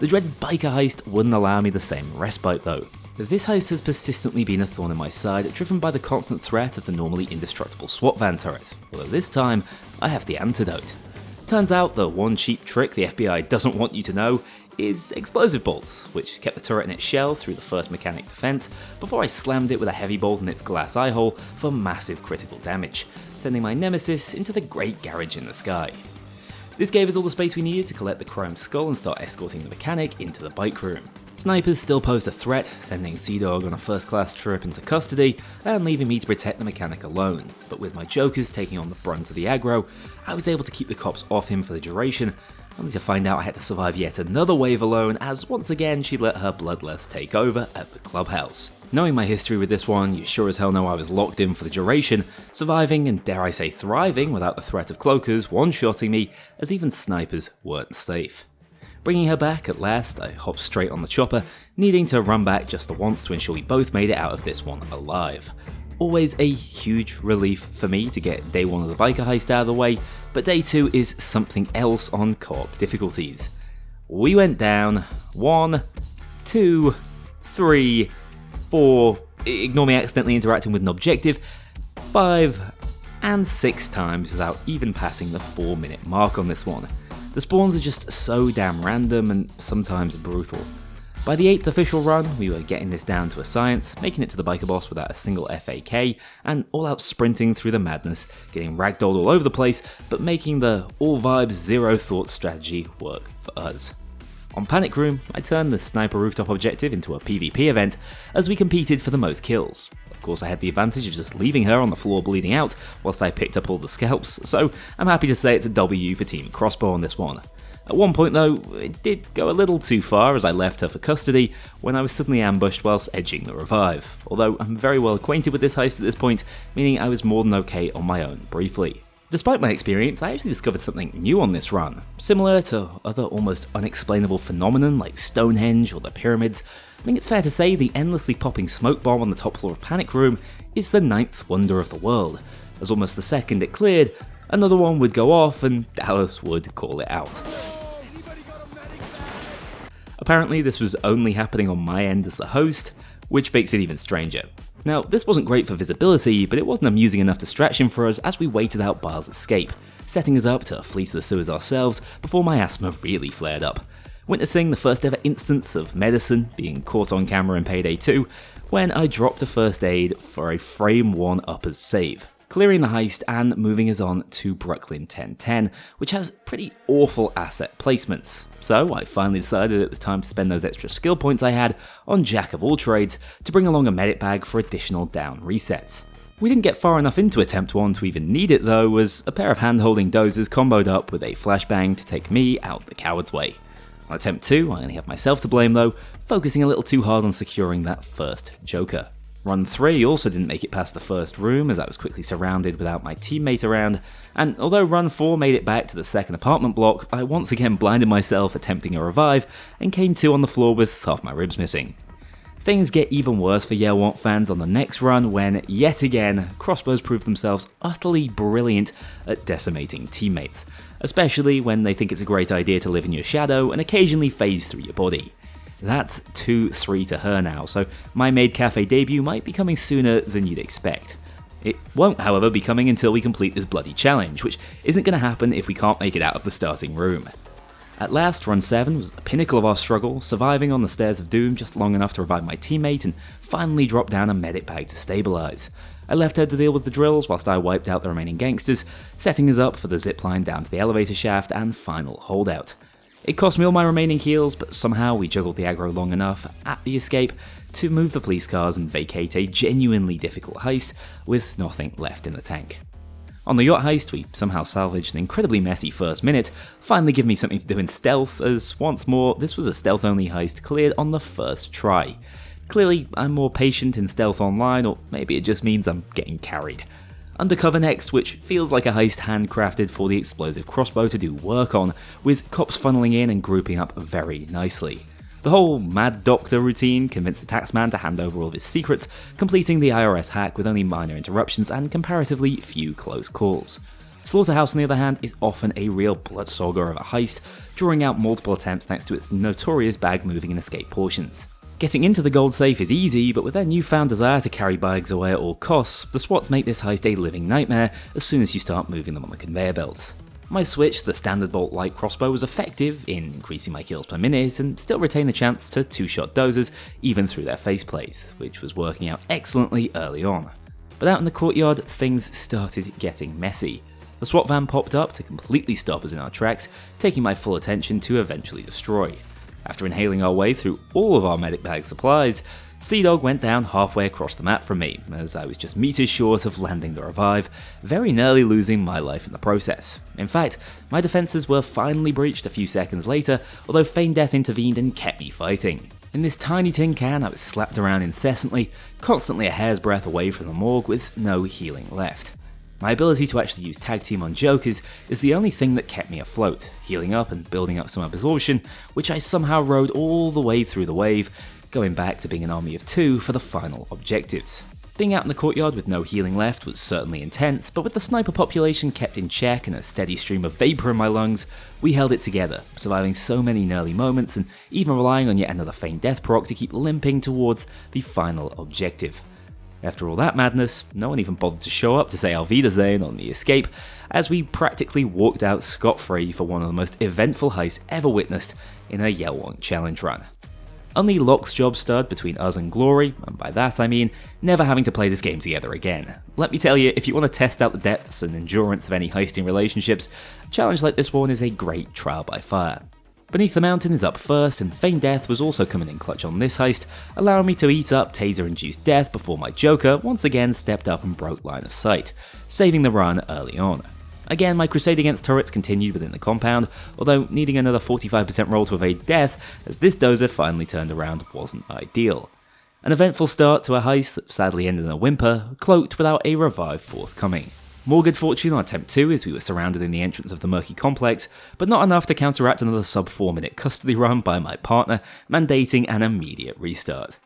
The dreaded biker heist wouldn't allow me the same respite though. This heist has persistently been a thorn in my side, driven by the constant threat of the normally indestructible SWAT van turret, although this time I have the antidote. Turns out the one cheap trick the FBI doesn't want you to know is explosive bolts, which kept the turret in its shell through the first mechanic defense before I slammed it with a heavy bolt in its glass eye hole for massive critical damage, sending my nemesis into the great garage in the sky. This gave us all the space we needed to collect the chrome skull and start escorting the mechanic into the bike room. Snipers still posed a threat, sending Cdwagg on a first-class trip into custody and leaving me to protect the mechanic alone, but with my jokers taking on the brunt of the aggro, I was able to keep the cops off him for the duration, only to find out I had to survive yet another wave alone as once again she let her bloodlust take over at the clubhouse. Knowing my history with this one, you sure as hell know I was locked in for the duration, surviving and dare I say thriving without the threat of cloakers one-shotting me, as even snipers weren't safe. Bringing her back at last, I hopped straight on the chopper, needing to run back just the once to ensure we both made it out of this one alive. Always a huge relief for me to get day 1 of the biker heist out of the way, but day 2 is something else on co-op difficulties. We went down 1, 2, 3, 4, ignore me accidentally interacting with an objective, 5 and 6 times without even passing the 4-minute mark on this one. The spawns are just so damn random and sometimes brutal. By the 8th official run, we were getting this down to a science, making it to the biker boss without a single FAK, and all out sprinting through the madness, getting ragdolled all over the place, but making the all vibes zero thought strategy work for us. On Panic Room, I turned the sniper rooftop objective into a PvP event as we competed for the most kills. Of course I had the advantage of just leaving her on the floor bleeding out whilst I picked up all the scalps, so I'm happy to say it's a W for Team Crossbow on this one. At one point though, it did go a little too far as I left her for custody when I was suddenly ambushed whilst edging the revive, although I'm very well acquainted with this heist at this point, meaning I was more than okay on my own briefly. Despite my experience, I actually discovered something new on this run. Similar to other almost unexplainable phenomenon like Stonehenge or the pyramids, I think it's fair to say the endlessly popping smoke bomb on the top floor of Panic Room is the 9th wonder of the world, as almost the second it cleared, another one would go off and Dallas would call it out. Apparently this was only happening on my end as the host, which makes it even stranger. Now, this wasn't great for visibility, but it was an amusing enough distraction for us as we waited out Biles' escape, setting us up to flee to the sewers ourselves before my asthma really flared up, witnessing the first ever instance of medicine being caught on camera in Payday 2 when I dropped a first aid for a frame 1 uppers save, clearing the heist and moving us on to Brooklyn 1010, which has pretty awful asset placements. So I finally decided it was time to spend those extra skill points I had on Jack of all trades to bring along a medic bag for additional down resets. We didn't get far enough into attempt 1 to even need it though, as a pair of hand-holding dozers comboed up with a flashbang to take me out the coward's way. On attempt 2, I only have myself to blame though, focusing a little too hard on securing that first Joker. Run 3 also didn't make it past the first room as I was quickly surrounded without my teammate around, and although Run 4 made it back to the second apartment block, I once again blinded myself attempting a revive and came to on the floor with half my ribs missing. Things get even worse for Yelwant fans on the next run when, yet again, crossbows prove themselves utterly brilliant at decimating teammates, especially when they think it's a great idea to live in your shadow and occasionally phase through your body. That's 2-3 to her now, so my Maid Cafe debut might be coming sooner than you'd expect. It won't, however, be coming until we complete this bloody challenge, which isn't going to happen if we can't make it out of the starting room. At last, Run 7 was the pinnacle of our struggle, surviving on the Stairs of Doom just long enough to revive my teammate and finally drop down a medic bag to stabilise. I left her to deal with the drills whilst I wiped out the remaining gangsters, setting us up for the zipline down to the elevator shaft and final holdout. It cost me all my remaining heals, but somehow we juggled the aggro long enough at the escape to move the police cars and vacate a genuinely difficult heist with nothing left in the tank. On the yacht heist, we somehow salvaged an incredibly messy first minute, finally giving me something to do in stealth, as once more this was a stealth only heist cleared on the first try. Clearly I'm more patient in stealth online, or maybe it just means I'm getting carried. Undercover next, which feels like a heist handcrafted for the explosive crossbow to do work on, with cops funneling in and grouping up very nicely. The whole mad doctor routine convinced the taxman to hand over all of his secrets, completing the IRS hack with only minor interruptions and comparatively few close calls. Slaughterhouse, on the other hand, is often a real bloodsucker of a heist, drawing out multiple attempts thanks to its notorious bag moving and escape portions. Getting into the gold safe is easy, but with their newfound desire to carry bags away at all costs, the SWATs make this heist a living nightmare as soon as you start moving them on the conveyor belts. My switch to the standard bolt light crossbow was effective in increasing my kills per minute and still retain the chance to two-shot dozers even through their faceplate, which was working out excellently early on. But out in the courtyard, things started getting messy. The SWAT van popped up to completely stop us in our tracks, taking my full attention to eventually destroy. After inhaling our way through all of our medic bag supplies, Cdwagg went down halfway across the map from me, as I was just meters short of landing the revive, very nearly losing my life in the process. In fact, my defences were finally breached a few seconds later, although Feign Death intervened and kept me fighting. In this tiny tin can, I was slapped around incessantly, constantly a hair's breadth away from the morgue with no healing left. My ability to actually use tag team on Jokers is the only thing that kept me afloat, healing up and building up some absorption, which I somehow rode all the way through the wave, going back to being an army of 2 for the final objectives. Being out in the courtyard with no healing left was certainly intense, but with the sniper population kept in check and a steady stream of vapour in my lungs, we held it together, surviving so many gnarly moments and even relying on yet another Feign Death proc to keep limping towards the final objective. After all that madness, no one even bothered to show up to say Auf Wiedersehen on the escape, as we practically walked out scot-free for one of the most eventful heists ever witnessed in a Yelwant challenge run. Only Locke's job stood between us and glory, and by that I mean never having to play this game together again. Let me tell you, if you want to test out the depths and endurance of any heisting relationships, a challenge like this one is a great trial by fire. Beneath the Mountain is up first, and Feign Death was also coming in clutch on this heist, allowing me to eat up taser-induced death before my Joker once again stepped up and broke line of sight, saving the run early on. Again, my crusade against turrets continued within the compound, although needing another 45% roll to evade death, as this dozer finally turned around wasn't ideal. An eventful start to a heist that sadly ended in a whimper, cloaked without a revive forthcoming. More good fortune on attempt 2 as we were surrounded in the entrance of the murky complex, but not enough to counteract another sub 4 minute custody run by my partner, mandating an immediate restart.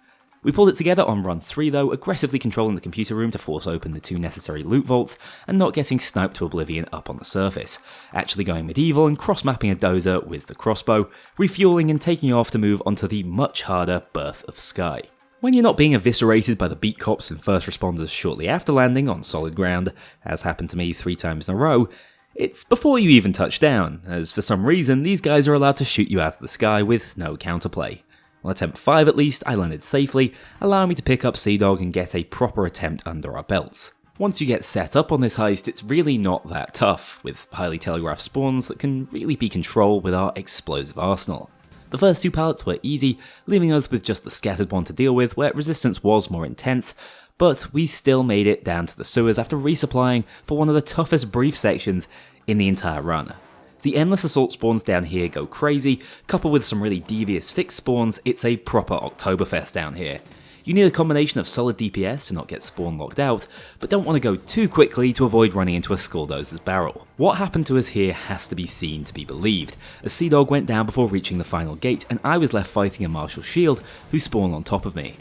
We pulled it together on run 3 though, aggressively controlling the computer room to force open the 2 necessary loot vaults, and not getting sniped to oblivion up on the surface, actually going medieval and cross-mapping a dozer with the crossbow, refueling and taking off to move onto the much harder Birth of Sky. When you're not being eviscerated by the beat cops and first responders shortly after landing on solid ground, as happened to me 3 times in a row, it's before you even touch down, as for some reason these guys are allowed to shoot you out of the sky with no counterplay. On attempt 5 at least, I landed safely, allowing me to pick up Cdwagg and get a proper attempt under our belts. Once you get set up on this heist, it's really not that tough, with highly telegraphed spawns that can really be controlled with our explosive arsenal. The first 2 pallets were easy, leaving us with just the scattered one to deal with where resistance was more intense, but we still made it down to the sewers after resupplying for one of the toughest brief sections in the entire run. The endless assault spawns down here go crazy, coupled with some really devious fixed spawns, it's a proper Oktoberfest down here. You need a combination of solid DPS to not get spawn locked out, but don't want to go too quickly to avoid running into a Skulldozer's barrel. What happened to us here has to be seen to be believed, as Cdwagg went down before reaching the final gate and I was left fighting a Martial Shield who spawned on top of me.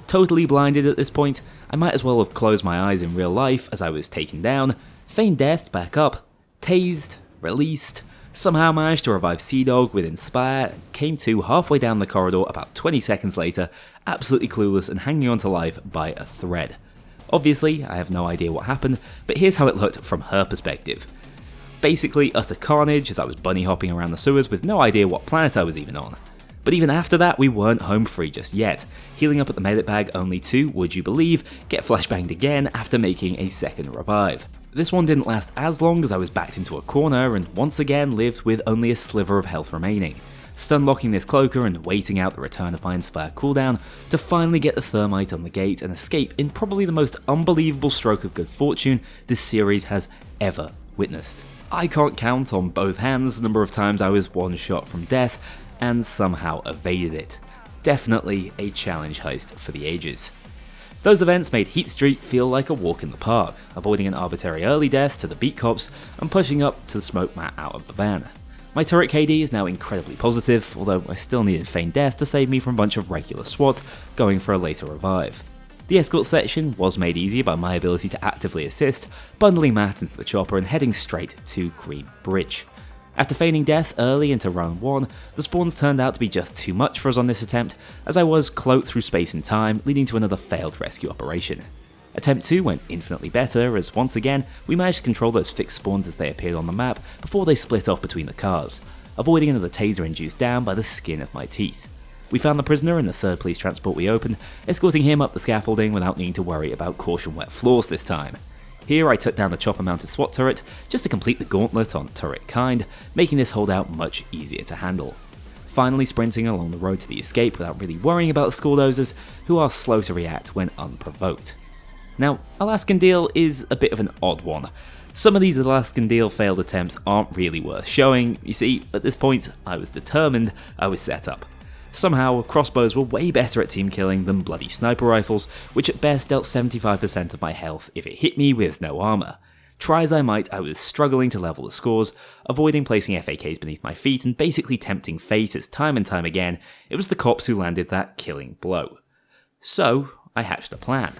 Totally blinded at this point, I might as well have closed my eyes in real life as I was taken down, feigned death back up, tased, released, somehow managed to revive Cdwagg with Inspire and came to halfway down the corridor about 20 seconds later, absolutely clueless and hanging on to life by a thread. Obviously, I have no idea what happened, but here's how it looked from her perspective. Basically utter carnage as I was bunny hopping around the sewers with no idea what planet I was even on. But even after that, we weren't home free just yet, healing up at the medic bag only to, would you believe, get flashbanged again after making a second revive. This one didn't last as long as I was backed into a corner and once again lived with only a sliver of health remaining, stun locking this cloaker and waiting out the return of my Inspire cooldown to finally get the thermite on the gate and escape in probably the most unbelievable stroke of good fortune this series has ever witnessed. I can't count on both hands the number of times I was one shot from death and somehow evaded it. Definitely a challenge heist for the ages. Those events made Heat Street feel like a walk in the park, avoiding an arbitrary early death to the beat cops and pushing up to the smoke mat out of the van. My turret KD is now incredibly positive, although I still needed Feign Death to save me from a bunch of regular SWAT going for a later revive. The escort section was made easier by my ability to actively assist, bundling Matt into the chopper and heading straight to Green Bridge. After feigning death early into round 1, the spawns turned out to be just too much for us on this attempt, as I was cloaked through space and time, leading to another failed rescue operation. Attempt 2 went infinitely better, as once again, we managed to control those fixed spawns as they appeared on the map before they split off between the cars, avoiding another taser induced down by the skin of my teeth. We found the prisoner in the third police transport we opened, escorting him up the scaffolding without needing to worry about caution wet floors this time. Here I took down the chopper-mounted SWAT turret just to complete the gauntlet on turret kind, making this holdout much easier to handle. Finally sprinting along the road to the escape without really worrying about the Skulldozers, who are slow to react when unprovoked. Now, Alaskan Deal is a bit of an odd one. Some of these Alaskan Deal failed attempts aren't really worth showing. You see, at this point, I was determined, I was set up. Somehow, crossbows were way better at team killing than bloody sniper rifles, which at best dealt 75% of my health if it hit me with no armour. Try as I might, I was struggling to level the scores, avoiding placing FAKs beneath my feet and basically tempting fate as time and time again, it was the cops who landed that killing blow. So, I hatched a plan.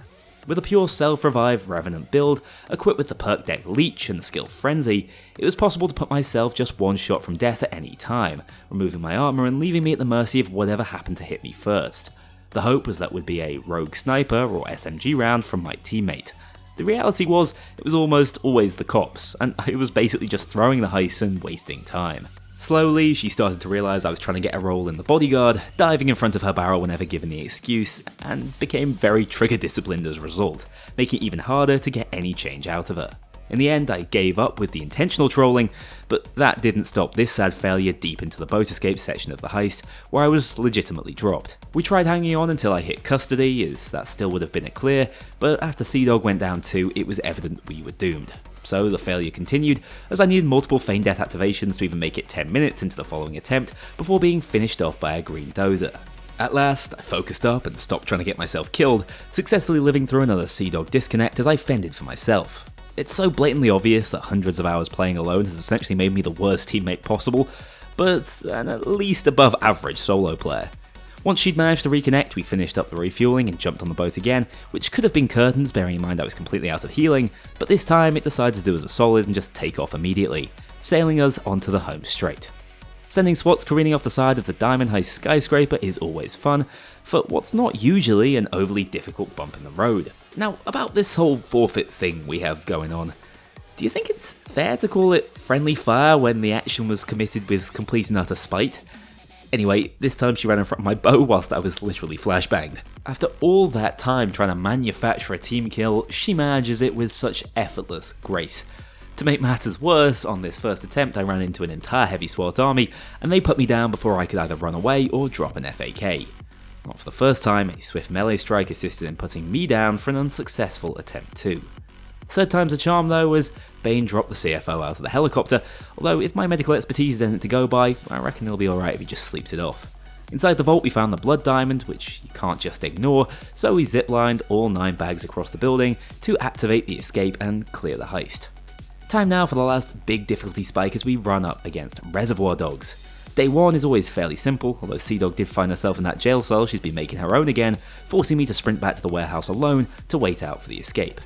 With a pure self-revive Revenant build, equipped with the perk deck Leech and the skill Frenzy, it was possible to put myself just one shot from death at any time, removing my armour and leaving me at the mercy of whatever happened to hit me first. The hope was that would be a rogue sniper or SMG round from my teammate. The reality was, it was almost always the cops, and I was basically just throwing the heist and wasting time. Slowly, she started to realise I was trying to get a role in the bodyguard, diving in front of her barrel whenever given the excuse, and became very trigger disciplined as a result, making it even harder to get any change out of her. In the end, I gave up with the intentional trolling, but that didn't stop this sad failure deep into the boat escape section of the heist, where I was legitimately dropped. We tried hanging on until I hit custody, as that still would have been a clear, but after Cdwagg went down too, it was evident we were doomed. So the failure continued, as I needed multiple feign death activations to even make it 10 minutes into the following attempt, before being finished off by a green dozer. At last, I focused up and stopped trying to get myself killed, successfully living through another Cdwagg disconnect as I fended for myself. It's so blatantly obvious that hundreds of hours playing alone has essentially made me the worst teammate possible, but an at least above average solo player. Once she'd managed to reconnect, we finished up the refueling and jumped on the boat again, which could have been curtains bearing in mind I was completely out of healing, but this time it decided to do us a solid and just take off immediately, sailing us onto the home straight. Sending SWATs careening off the side of the Diamond Heist skyscraper is always fun, for what's not usually an overly difficult bump in the road. Now, about this whole forfeit thing we have going on, do you think it's fair to call it friendly fire when the action was committed with complete and utter spite? Anyway, this time she ran in front of my bow whilst I was literally flashbanged. After all that time trying to manufacture a team kill, she manages it with such effortless grace. To make matters worse, on this first attempt I ran into an entire heavy SWAT army, and they put me down before I could either run away or drop an FAK. Not for the first time, a swift melee strike assisted in putting me down for an unsuccessful attempt too. Third time's a charm though, as Bane dropped the CFO out of the helicopter, although if my medical expertise is anything to go by, I reckon he'll be alright if he just sleeps it off. Inside the vault we found the blood diamond, which you can't just ignore, so we ziplined all 9 bags across the building to activate the escape and clear the heist. Time now for the last big difficulty spike as we run up against Reservoir Dogs. Day 1 is always fairly simple, although Cdwagg did find herself in that jail cell she's been making her own again, forcing me to sprint back to the warehouse alone to wait out for the escape.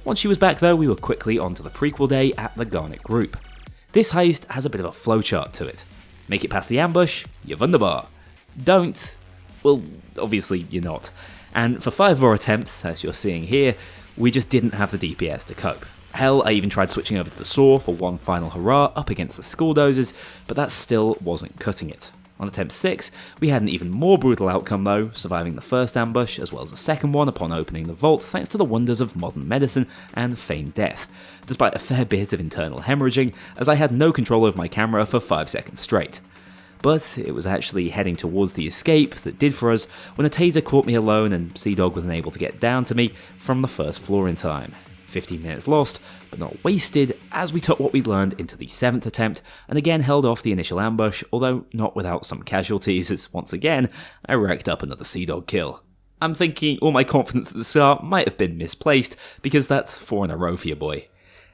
Once she was back though, we were quickly onto the prequel day at the Garnet Group. This heist has a bit of a flowchart to it. Make it past the ambush, you're wunderbar. Don't, well, obviously you're not. And for 5 more attempts, as you're seeing here, we just didn't have the DPS to cope. Hell, I even tried switching over to the saw for one final hurrah up against the school dozers, but that still wasn't cutting it. On attempt 6, we had an even more brutal outcome though, surviving the first ambush as well as the second one upon opening the vault thanks to the wonders of modern medicine and feigned death, despite a fair bit of internal hemorrhaging as I had no control over my camera for 5 seconds straight. But it was actually heading towards the escape that did for us when a taser caught me alone and Cdwagg was unable to get down to me from the first floor in time. 15 minutes lost, but not wasted, as we took what we'd learned into the 7th attempt, and again held off the initial ambush, although not without some casualties, as once again, I racked up another Cdwagg kill. I'm thinking all my confidence at the start might have been misplaced, because that's 4 in a row for your boy.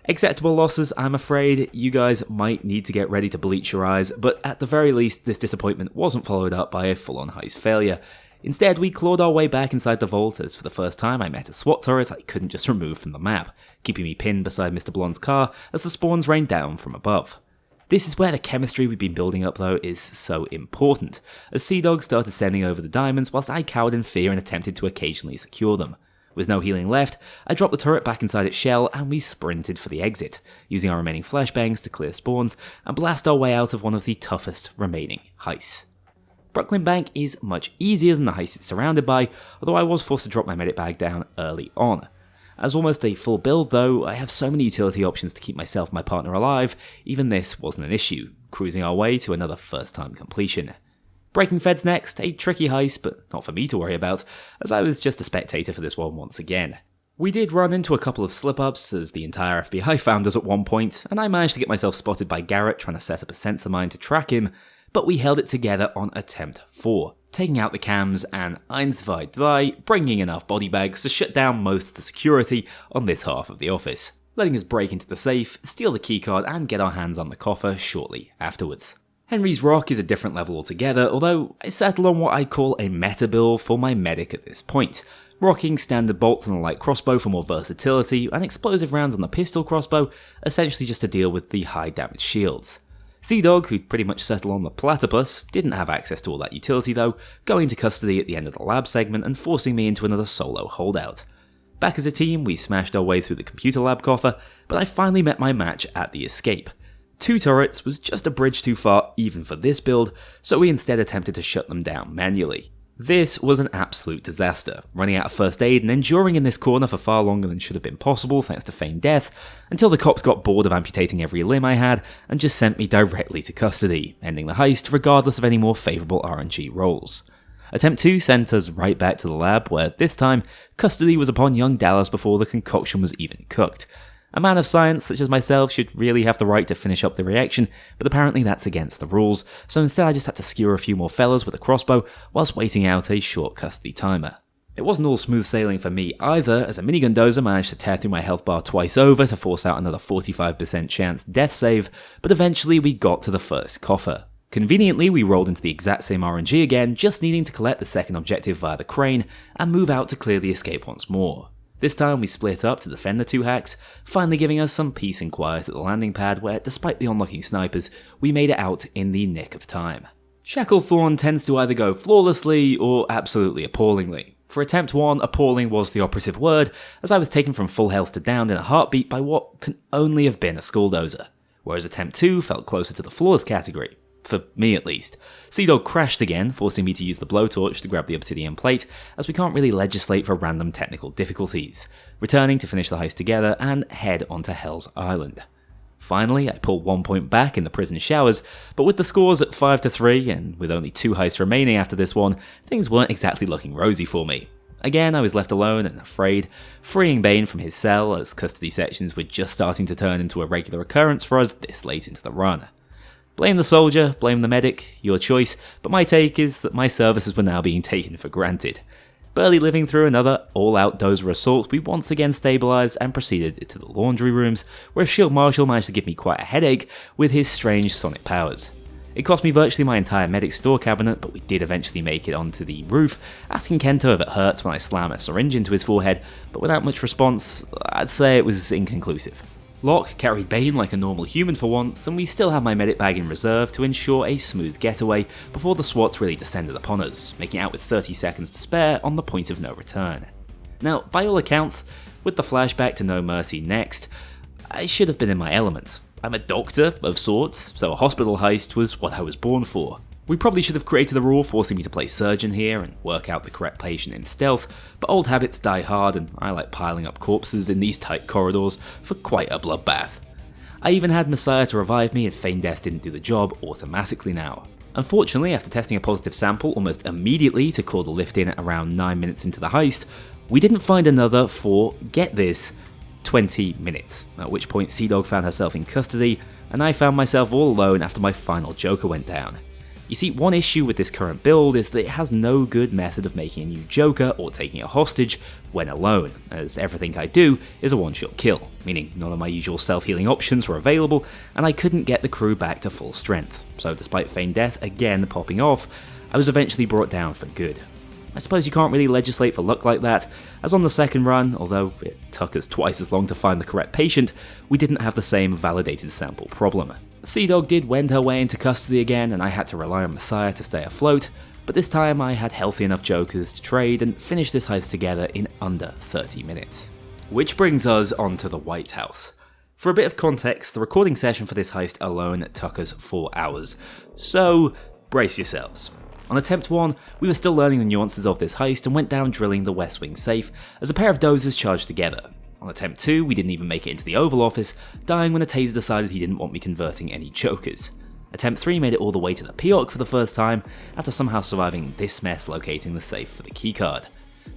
Acceptable losses, I'm afraid. You guys might need to get ready to bleach your eyes, but at the very least, this disappointment wasn't followed up by a full-on heist failure. Instead, we clawed our way back inside the vault as for the first time I met a SWAT turret I couldn't just remove from the map, keeping me pinned beside Mr. Blonde's car as the spawns rained down from above. This is where the chemistry we've been building up though is so important, as Cdwagg started sending over the diamonds whilst I cowered in fear and attempted to occasionally secure them. With no healing left, I dropped the turret back inside its shell and we sprinted for the exit, using our remaining flashbangs to clear spawns and blast our way out of one of the toughest remaining heists. Brooklyn Bank is much easier than the heist it's surrounded by, although I was forced to drop my medic bag down early on. As almost a full build though, I have so many utility options to keep myself and my partner alive, even this wasn't an issue, cruising our way to another first time completion. Breaking Feds next, a tricky heist, but not for me to worry about, as I was just a spectator for this one once again. We did run into a couple of slip-ups, as the entire FBI found us at one point, and I managed to get myself spotted by Garrett trying to set up a sensor mine to track him, but we held it together on attempt 4, taking out the cams and 1, 2, 3, bringing enough body bags to shut down most of the security on this half of the office, letting us break into the safe, steal the keycard and get our hands on the coffer shortly afterwards. Henry's Rock is a different level altogether, although I settled on what I call a meta build for my medic at this point, rocking standard bolts on a light crossbow for more versatility and explosive rounds on the pistol crossbow, essentially just to deal with the high damage shields. Cdwagg, who'd pretty much settled on the platypus, didn't have access to all that utility though, going into custody at the end of the lab segment and forcing me into another solo holdout. Back as a team, we smashed our way through the computer lab coffer, but I finally met my match at the escape. 2 turrets was just a bridge too far even for this build, so we instead attempted to shut them down manually. This was an absolute disaster, running out of first aid and enduring in this corner for far longer than should have been possible thanks to feigned death, until the cops got bored of amputating every limb I had and just sent me directly to custody, ending the heist regardless of any more favourable RNG rolls. Attempt 2 sent us right back to the lab, where this time, custody was upon young Dallas before the concoction was even cooked. A man of science such as myself should really have the right to finish up the reaction, but apparently that's against the rules, so instead I just had to skewer a few more fellas with a crossbow whilst waiting out a short custody timer. It wasn't all smooth sailing for me either, as a minigun dozer managed to tear through my health bar twice over to force out another 45% chance death save, but eventually we got to the first coffer. Conveniently, we rolled into the exact same RNG again, just needing to collect the second objective via the crane and move out to clear the escape once more. This time we split up to defend the two hacks, finally giving us some peace and quiet at the landing pad where, despite the unlocking snipers, we made it out in the nick of time. Shacklethorn tends to either go flawlessly or absolutely appallingly. For attempt 1, appalling was the operative word, as I was taken from full health to downed in a heartbeat by what can only have been a schooldozer, whereas attempt 2 felt closer to the flawless category. For me at least. Cdwagg crashed again, forcing me to use the blowtorch to grab the obsidian plate, as we can't really legislate for random technical difficulties, returning to finish the heist together and head onto Hell's Island. Finally, I pull 1 point back in the prison showers, but with the scores at 5-3, and with only 2 heists remaining after this one, things weren't exactly looking rosy for me. Again, I was left alone and afraid, freeing Bane from his cell as custody sections were just starting to turn into a regular occurrence for us this late into the run. Blame the soldier, blame the medic, your choice, but my take is that my services were now being taken for granted. Barely living through another all-out dozer assault, we once again stabilised and proceeded to the laundry rooms, where Shield Marshal managed to give me quite a headache with his strange sonic powers. It cost me virtually my entire medic store cabinet, but we did eventually make it onto the roof, asking Kento if it hurts when I slam a syringe into his forehead, but without much response, I'd say it was inconclusive. Locke carried Bane like a normal human for once, and we still had my medic bag in reserve to ensure a smooth getaway before the SWATs really descended upon us, making out with 30 seconds to spare on the point of no return. Now, by all accounts, with the flashback to No Mercy next, I should have been in my element. I'm a doctor, of sorts, so a hospital heist was what I was born for. We probably should have created a rule forcing me to play surgeon here and work out the correct patient in stealth, but old habits die hard and I like piling up corpses in these tight corridors for quite a bloodbath. I even had Messiah to revive me and feigned death didn't do the job automatically now. Unfortunately, after testing a positive sample almost immediately to call the lift in at around 9 minutes into the heist, we didn't find another for, get this, 20 minutes, at which point Cdwagg found herself in custody and I found myself all alone after my final Joker went down. You see, one issue with this current build is that it has no good method of making a new Joker or taking a hostage when alone, as everything I do is a one-shot kill, meaning none of my usual self-healing options were available and I couldn't get the crew back to full strength, so despite feigned death again popping off, I was eventually brought down for good. I suppose you can't really legislate for luck like that, as on the second run, although it took us twice as long to find the correct patient, we didn't have the same validated sample problem. Cdwagg did wend her way into custody again and I had to rely on Messiah to stay afloat, but this time I had healthy enough Jokers to trade and finish this heist together in under 30 minutes. Which brings us onto the White House. For a bit of context, the recording session for this heist alone took us 4 hours, so brace yourselves. On attempt 1, we were still learning the nuances of this heist and went down drilling the West Wing safe as a pair of dozers charged together. On attempt 2, we didn't even make it into the Oval Office, dying when a taser decided he didn't want me converting any Jokers. Attempt 3 made it all the way to the POC for the first time, after somehow surviving this mess locating the safe for the keycard.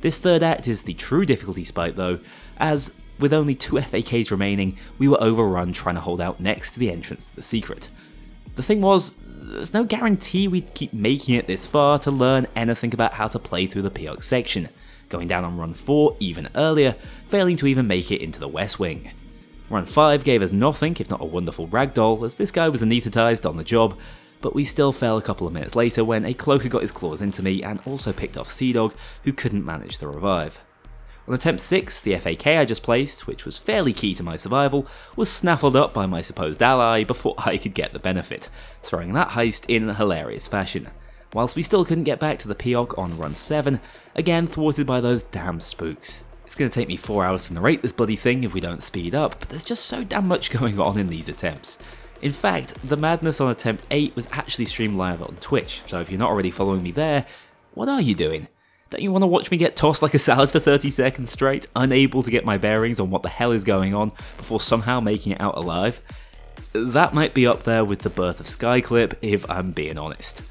This third act is the true difficulty spike though, as with only 2 FAKs remaining, we were overrun trying to hold out next to the entrance to the secret. The thing was, there's no guarantee we'd keep making it this far to learn anything about how to play through the POC section, going down on run 4 even earlier, failing to even make it into the West Wing. Run 5 gave us nothing if not a wonderful ragdoll, as this guy was anaesthetised on the job, but we still fell a couple of minutes later when a cloaker got his claws into me and also picked off Cdwagg, who couldn't manage the revive. On attempt 6, the FAK I just placed, which was fairly key to my survival, was snaffled up by my supposed ally before I could get the benefit, throwing that heist in a hilarious fashion. Whilst we still couldn't get back to the POC on run 7, again thwarted by those damn spooks. It's going to take me 4 hours to narrate this bloody thing if we don't speed up, but there's just so damn much going on in these attempts. In fact, the madness on attempt 8 was actually streamed live on Twitch, so if you're not already following me there, What are you doing? Don't you want to watch me get tossed like a salad for 30 seconds straight, unable to get my bearings on what the hell is going on before somehow making it out alive? That might be up there with the birth of Skyclip, if I'm being honest.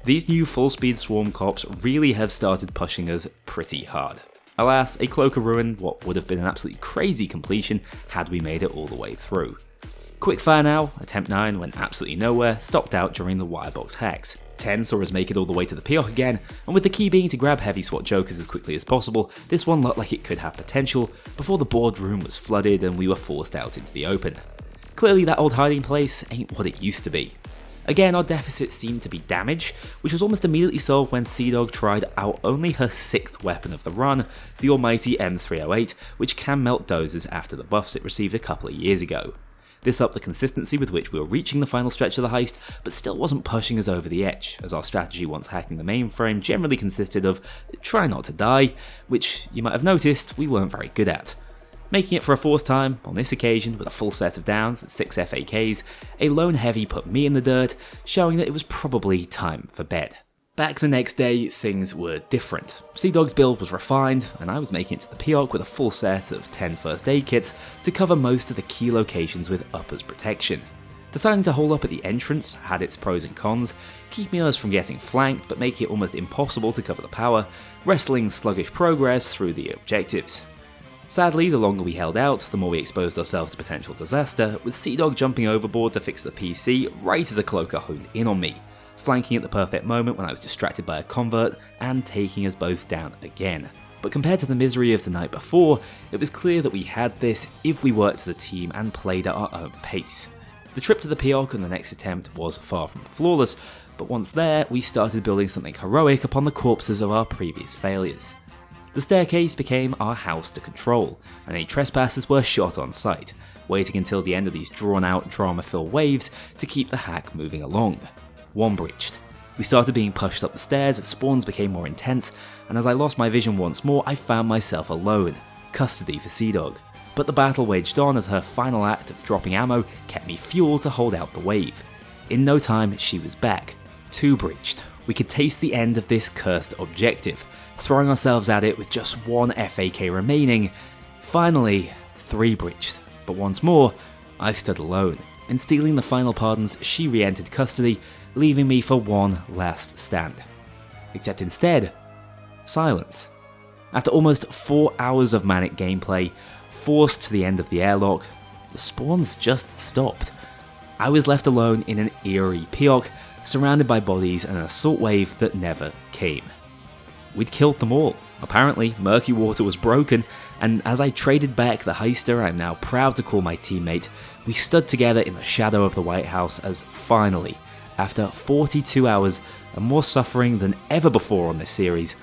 These new full-speed swarm cops really have started pushing us pretty hard. Alas, a Cloak of Ruin, what would have been an absolutely crazy completion had we made it all the way through. Quickfire now, Attempt 9 went absolutely nowhere, stopped out during the Wirebox hacks. 10 saw us make it all the way to the Peoc again, and with the key being to grab heavy SWAT jokers as quickly as possible, this one looked like it could have potential before the boardroom was flooded and we were forced out into the open. Clearly that old hiding place ain't what it used to be. Again, our deficit seemed to be damage, which was almost immediately solved when Cdwagg tried out only her 6th weapon of the run, the almighty M308, which can melt dozers after the buffs it received a couple of years ago. This upped the consistency with which we were reaching the final stretch of the heist, but still wasn't pushing us over the edge, as our strategy once hacking the mainframe generally consisted of try not to die, which you might have noticed we weren't very good at. Making it for a 4th time, on this occasion with a full set of downs and 6 FAKs, a lone heavy put me in the dirt, showing that it was probably time for bed. Back the next day, things were different. Cdwagg's build was refined, and I was making it to the Peoc with a full set of 10 first aid kits to cover most of the key locations with uppers protection. Deciding to hold up at the entrance had its pros and cons, keeping us from getting flanked but making it almost impossible to cover the power, wrestling sluggish progress through the objectives. Sadly, the longer we held out, the more we exposed ourselves to potential disaster, with Cdwagg jumping overboard to fix the PC right as a cloaker honed in on me, flanking at the perfect moment when I was distracted by a convert and taking us both down again. But compared to the misery of the night before, it was clear that we had this if we worked as a team and played at our own pace. The trip to the Peoc and the next attempt was far from flawless, but once there, we started building something heroic upon the corpses of our previous failures. The staircase became our house to control, and any trespassers were shot on sight, waiting until the end of these drawn-out, drama-filled waves to keep the hack moving along. 1 breached. We started being pushed up the stairs, spawns became more intense, and as I lost my vision once more, I found myself alone, custody for Cdwagg. But the battle waged on as her final act of dropping ammo kept me fuel to hold out the wave. In no time, she was back. 2 breached. We could taste the end of this cursed objective, throwing ourselves at it with just 1 FAK remaining. Finally, 3 breached, but once more, I stood alone, and stealing the final pardons, she re-entered custody, leaving me for one last stand. Except instead, silence. After almost 4 hours of manic gameplay, forced to the end of the airlock, the spawns just stopped. I was left alone in an eerie Peoc, surrounded by bodies and an assault wave that never came. We'd killed them all. Apparently, Murky Water was broken, and as I traded back the heister I'm now proud to call my teammate, we stood together in the shadow of the White House as finally, after 42 hours and more suffering than ever before on this series,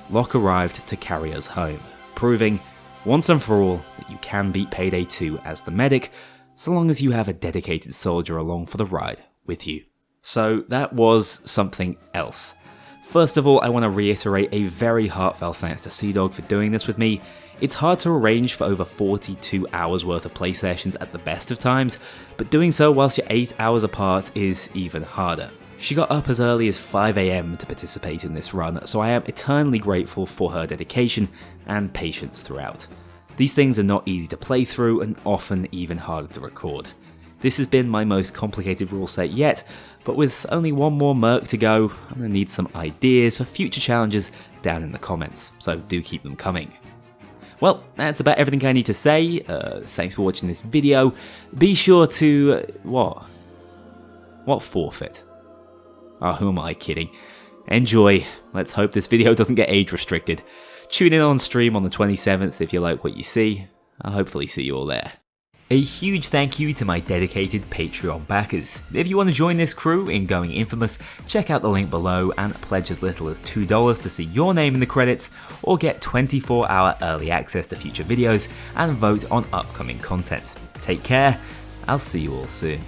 Locke arrived to carry us home, proving, once and for all, that you can beat Payday 2 as the medic, so long as you have a dedicated soldier along for the ride with you. So that was something else. First of all, I want to reiterate a very heartfelt thanks to Cdwagg for doing this with me. It's hard to arrange for over 42 hours worth of play sessions at the best of times, but doing so whilst you're 8 hours apart is even harder. She got up as early as 5 AM to participate in this run, so I am eternally grateful for her dedication and patience throughout. These things are not easy to play through and often even harder to record. This has been my most complicated rule set yet, but with only 1 more Merc to go, I'm going to need some ideas for future challenges down in the comments, so do keep them coming. Well, that's about everything I need to say. Thanks for watching this video. Be sure to... What forfeit? Oh, who am I kidding? Enjoy. Let's hope this video doesn't get age restricted. Tune in on stream on the 27th if you like what you see. I'll hopefully see you all there. A huge thank you to my dedicated Patreon backers. If you want to join this crew in going infamous, check out the link below and pledge as little as $2 to see your name in the credits, or get 24-hour early access to future videos and vote on upcoming content. Take care, I'll see you all soon.